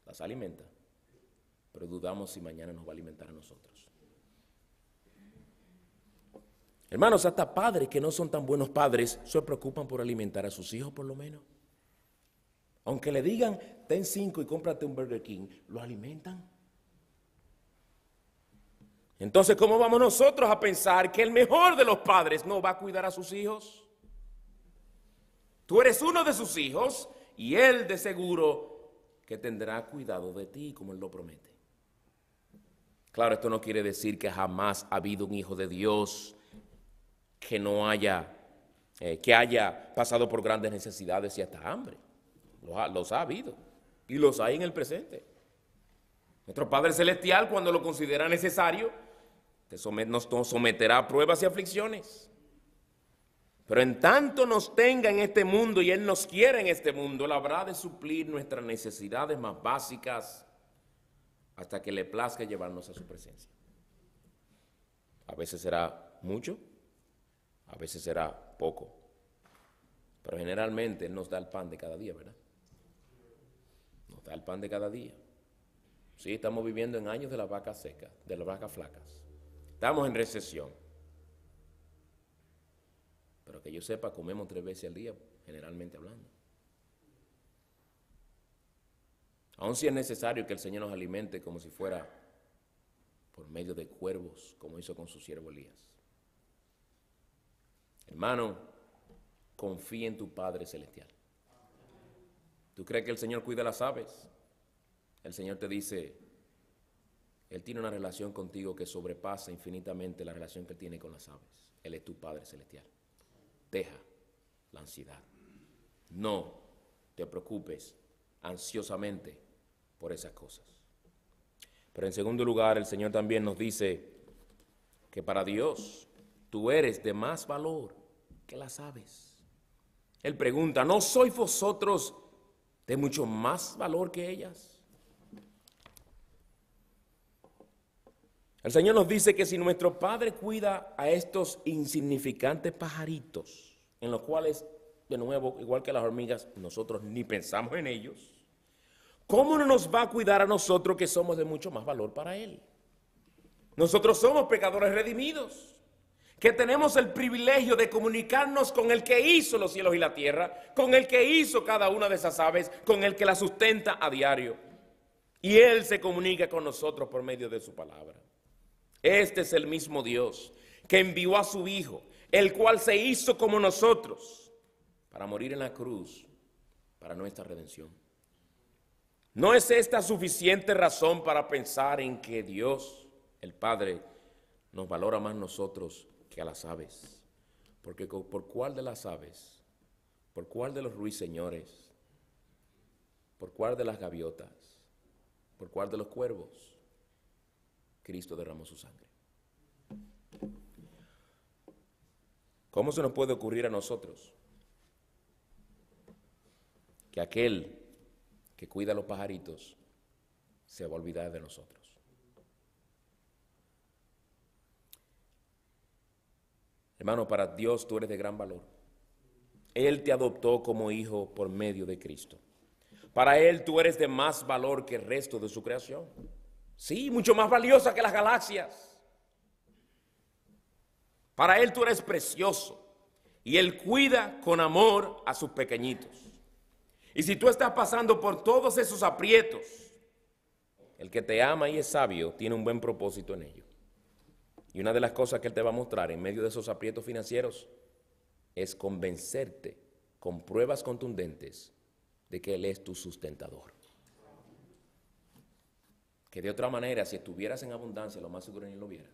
las alimenta, pero dudamos si mañana nos va a alimentar a nosotros. Hermanos, hasta padres que no son tan buenos padres se preocupan por alimentar a sus hijos por lo menos. Aunque le digan, ten 5 y cómprate un Burger King, lo alimentan. Entonces, ¿cómo vamos nosotros a pensar que el mejor de los padres no va a cuidar a sus hijos? Tú eres uno de sus hijos y él de seguro que tendrá cuidado de ti como él lo promete. Claro, esto no quiere decir que jamás ha habido un hijo de Dios que no haya, que haya pasado por grandes necesidades y hasta hambre. Los ha habido y los hay en el presente. Nuestro Padre Celestial, cuando lo considera necesario, nos someterá a pruebas y aflicciones. Pero en tanto nos tenga en este mundo y Él nos quiere en este mundo, Él habrá de suplir nuestras necesidades más básicas hasta que le plazca llevarnos a su presencia. A veces será mucho, a veces será poco, pero generalmente Él nos da el pan de cada día, ¿verdad? Nos da el pan de cada día. Sí, estamos viviendo en años de las vacas secas, de las vacas flacas. Estamos en recesión. Pero que yo sepa, comemos 3 veces al día, generalmente hablando. Aun si es necesario que el Señor nos alimente como si fuera por medio de cuervos, como hizo con su siervo Elías. Hermano, confía en tu Padre Celestial. ¿Tú crees que el Señor cuida las aves? El Señor te dice, Él tiene una relación contigo que sobrepasa infinitamente la relación que Él tiene con las aves. Él es tu Padre Celestial. Deja la ansiedad. No te preocupes ansiosamente por esas cosas. Pero en segundo lugar, el Señor también nos dice que para Dios tú eres de más valor que las aves. Él pregunta, ¿no sois vosotros de mucho más valor que ellas? El Señor nos dice que si nuestro Padre cuida a estos insignificantes pajaritos, en los cuales, de nuevo, igual que las hormigas, nosotros ni pensamos en ellos, ¿cómo no nos va a cuidar a nosotros que somos de mucho más valor para Él? Nosotros somos pecadores redimidos, que tenemos el privilegio de comunicarnos con el que hizo los cielos y la tierra, con el que hizo cada una de esas aves, con el que la sustenta a diario. Y Él se comunica con nosotros por medio de su palabra. Este es el mismo Dios que envió a su Hijo, el cual se hizo como nosotros, para morir en la cruz, para nuestra redención. ¿No es esta suficiente razón para pensar en que Dios, el Padre, nos valora más nosotros que a las aves? Porque ¿por cuál de las aves? ¿Por cuál de los ruiseñores? ¿Por cuál de las gaviotas? ¿Por cuál de los cuervos? Cristo derramó su sangre. ¿Cómo se nos puede ocurrir a nosotros que aquel que cuida a los pajaritos se va a olvidar de nosotros? Hermano, para Dios tú eres de gran valor. Él te adoptó como hijo por medio de Cristo. Para Él tú eres de más valor que el resto de su creación. Sí, mucho más valiosa que las galaxias. Para Él tú eres precioso y Él cuida con amor a sus pequeñitos. Y si tú estás pasando por todos esos aprietos, el que te ama y es sabio tiene un buen propósito en ello. Y una de las cosas que Él te va a mostrar en medio de esos aprietos financieros es convencerte con pruebas contundentes de que Él es tu sustentador. Que de otra manera, si estuvieras en abundancia, lo más seguro ni lo vieras.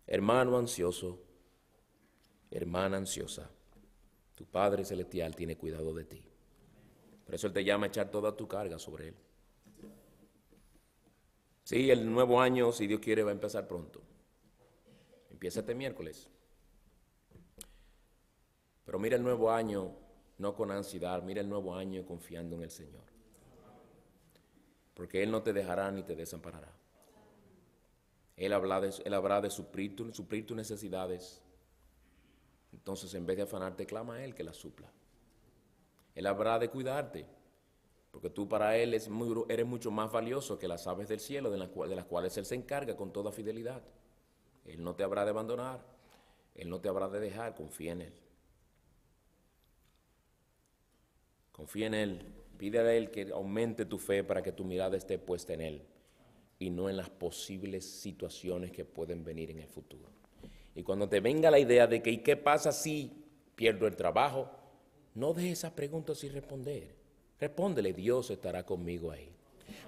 Hermano ansioso, hermana ansiosa, Tu Padre Celestial tiene cuidado de ti. Por eso Él te llama a echar toda tu carga sobre Él. Sí, el nuevo año, si Dios quiere, va a empezar pronto. Empieza este miércoles. Pero mira el nuevo año no con ansiedad, mira el nuevo año confiando en el Señor. Porque Él no te dejará ni te desamparará. Él habrá de suplir tus necesidades. Entonces, en vez de afanarte, clama a Él que las supla. Él habrá de cuidarte, porque tú para Él eres mucho más valioso que las aves del cielo, de las cuales Él se encarga con toda fidelidad. Él no te habrá de abandonar, Él no te habrá de dejar, confía en Él. Confía en Él, pídele a Él que aumente tu fe para que tu mirada esté puesta en Él y no en las posibles situaciones que pueden venir en el futuro. Y cuando te venga la idea de que ¿y qué pasa si pierdo el trabajo? No dejes esas preguntas sin responder. Respóndele, Dios estará conmigo ahí.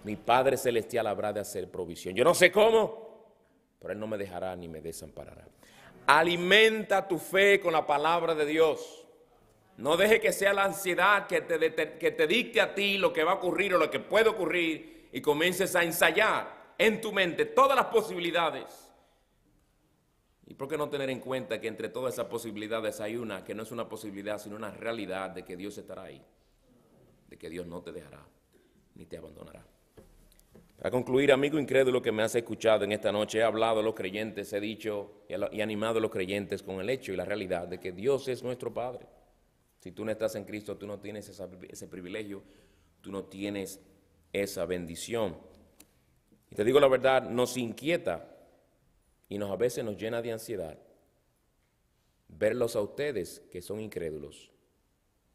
Mi Padre Celestial habrá de hacer provisión. Yo no sé cómo, pero Él no me dejará ni me desamparará. Alimenta tu fe con la palabra de Dios. No deje que sea la ansiedad que te dicte a ti lo que va a ocurrir o lo que puede ocurrir y comiences a ensayar en tu mente todas las posibilidades. ¿Y por qué no tener en cuenta que entre todas esas posibilidades hay una que no es una posibilidad, sino una realidad de que Dios estará ahí, de que Dios no te dejará ni te abandonará? Para concluir, amigo incrédulo que me has escuchado en esta noche, he hablado a los creyentes, he dicho y animado a los creyentes con el hecho y la realidad de que Dios es nuestro Padre. Si tú no estás en Cristo, tú no tienes ese privilegio, tú no tienes esa bendición. Y te digo la verdad, nos inquieta y a veces nos llena de ansiedad verlos a ustedes que son incrédulos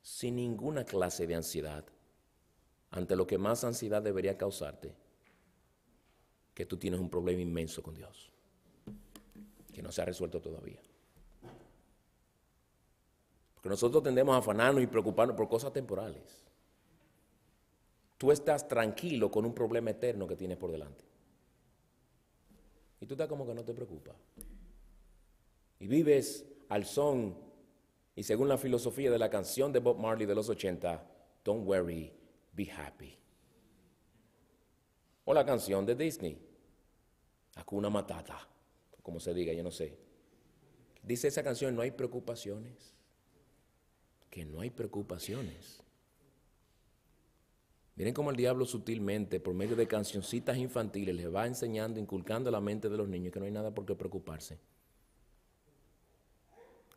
sin ninguna clase de ansiedad ante lo que más ansiedad debería causarte, que tú tienes un problema inmenso con Dios que no se ha resuelto todavía. Porque nosotros tendemos a afanarnos y preocuparnos por cosas temporales. Tú estás tranquilo con un problema eterno que tienes por delante. Y tú estás como que no te preocupas. Y vives al son y según la filosofía de la canción de Bob Marley de los 80, Don't worry, be happy. O la canción de Disney, Hakuna Matata, como se diga, yo no sé. Dice esa canción, no hay preocupaciones. Que no hay preocupaciones. Miren cómo el diablo sutilmente, por medio de cancioncitas infantiles, les va enseñando, inculcando a la mente de los niños que no hay nada por qué preocuparse.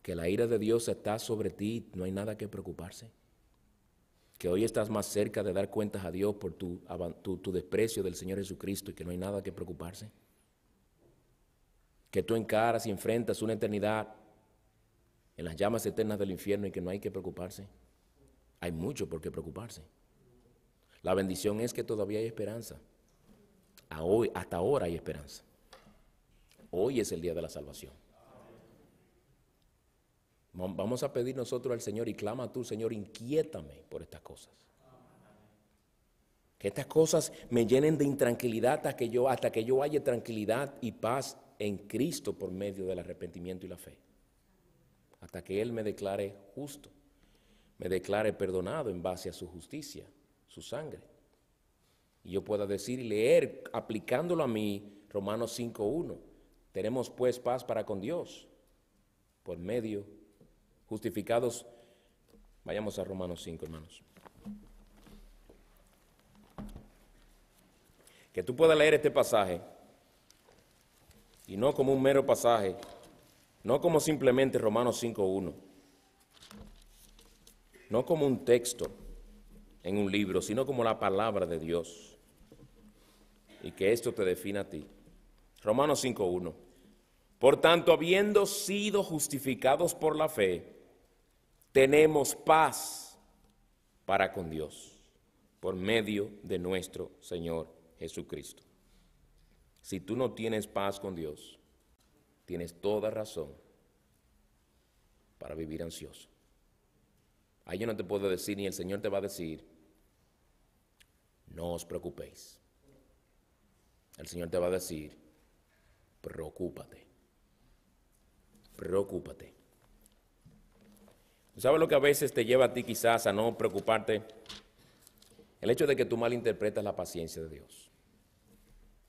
Que la ira de Dios está sobre ti, no hay nada que preocuparse. Que hoy estás más cerca de dar cuentas a Dios por tu desprecio del Señor Jesucristo y que no hay nada que preocuparse. Que tú encaras y enfrentas una eternidad en las llamas eternas del infierno y que no hay que preocuparse. Hay mucho por qué preocuparse. La bendición es que todavía hay esperanza. Hasta ahora hay esperanza. Hoy es el día de la salvación. Vamos a pedir nosotros al Señor y clama tú, Señor, inquiétame por estas cosas. Que estas cosas me llenen de intranquilidad hasta que yo haya tranquilidad y paz en Cristo por medio del arrepentimiento y la fe. Hasta que Él me declare justo, me declare perdonado en base a su justicia, su sangre. Y yo pueda decir y leer, aplicándolo a mí, Romanos 5:1. Tenemos pues paz para con Dios, por medio, justificados. Vayamos a Romanos 5, hermanos. Que tú puedas leer este pasaje, y no como un mero pasaje, no como simplemente Romanos 5:1, no como un texto en un libro, sino como la palabra de Dios. Y que esto te defina a ti. Romanos 5:1. Por tanto, habiendo sido justificados por la fe, tenemos paz para con Dios, por medio de nuestro Señor Jesucristo. Si tú no tienes paz con Dios, tienes toda razón para vivir ansioso. Ahí yo no te puedo decir, ni el Señor te va a decir, no os preocupéis. El Señor te va a decir, preocúpate. Preocúpate. ¿Tú sabes lo que a veces te lleva a ti quizás a no preocuparte? El hecho de que tú malinterpretas la paciencia de Dios.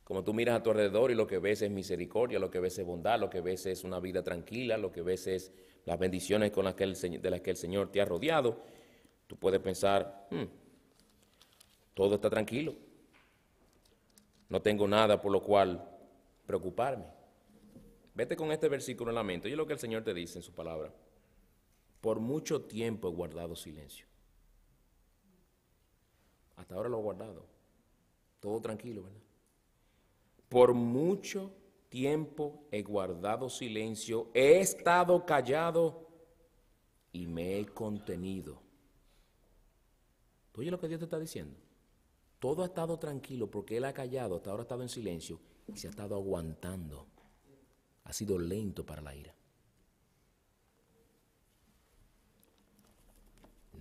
Como tú miras a tu alrededor y lo que ves es misericordia, lo que ves es bondad, lo que ves es una vida tranquila, lo que ves es las bendiciones de las que el Señor te ha rodeado, tú puedes pensar, todo está tranquilo, no tengo nada por lo cual preocuparme. Vete con este versículo en la mente. Oye lo que el Señor te dice en su palabra. Por mucho tiempo he guardado silencio. Hasta ahora lo he guardado. Todo tranquilo, ¿verdad? Por mucho tiempo he guardado silencio, he estado callado y me he contenido. ¿Tú oyes lo que Dios te está diciendo? Todo ha estado tranquilo porque Él ha callado, hasta ahora ha estado en silencio y se ha estado aguantando. Ha sido lento para la ira.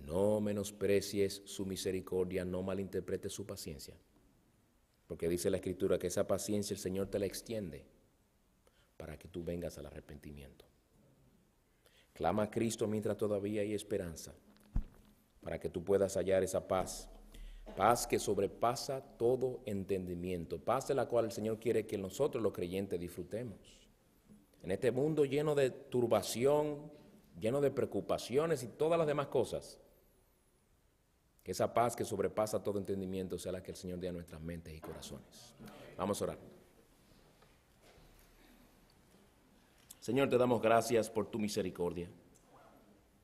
No menosprecies su misericordia, no malinterpretes su paciencia. Porque dice la Escritura que esa paciencia el Señor te la extiende para que tú vengas al arrepentimiento. Clama a Cristo mientras todavía hay esperanza, para que tú puedas hallar esa paz. Paz que sobrepasa todo entendimiento. Paz de la cual el Señor quiere que nosotros los creyentes disfrutemos. En este mundo lleno de turbación, lleno de preocupaciones y todas las demás cosas, que esa paz que sobrepasa todo entendimiento sea la que el Señor dé a nuestras mentes y corazones. Vamos a orar. Señor, te damos gracias por tu misericordia.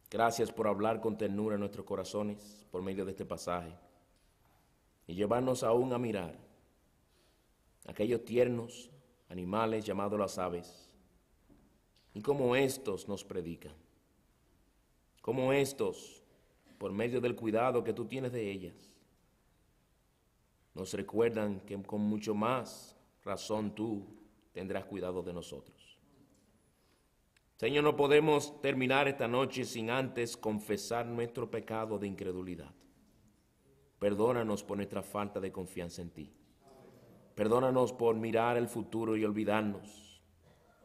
Gracias por hablar con ternura en nuestros corazones por medio de este pasaje y llevarnos aún a mirar aquellos tiernos animales llamados las aves y cómo estos nos predican, cómo estos, por medio del cuidado que tú tienes de ellas, nos recuerdan que con mucho más razón tú tendrás cuidado de nosotros. Señor, no podemos terminar esta noche sin antes confesar nuestro pecado de incredulidad. Perdónanos por nuestra falta de confianza en ti. Perdónanos por mirar el futuro y olvidarnos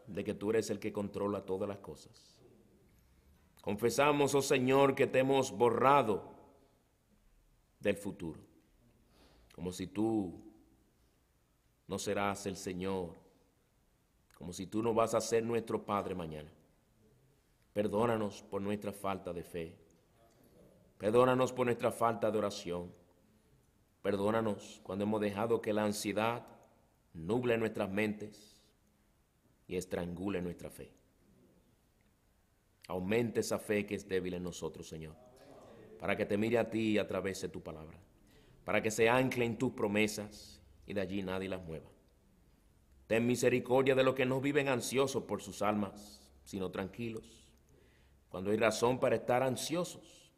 de que tú eres el que controla todas las cosas. Confesamos, oh Señor, que te hemos borrado del futuro, como si tú no serás el Señor, como si tú no vas a ser nuestro Padre mañana. Perdónanos por nuestra falta de fe. Perdónanos por nuestra falta de oración. Perdónanos cuando hemos dejado que la ansiedad nuble nuestras mentes y estrangule nuestra fe. Aumente esa fe que es débil en nosotros, Señor, para que te mire a ti a través de tu palabra, para que se ancle en tus promesas y de allí nadie las mueva. Ten misericordia de los que no viven ansiosos por sus almas, sino tranquilos, cuando hay razón para estar ansiosos,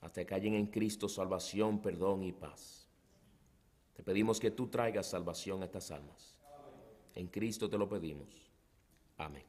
hasta que hallen en Cristo salvación, perdón y paz. Te pedimos que tú traigas salvación a estas almas. En Cristo te lo pedimos. Amén.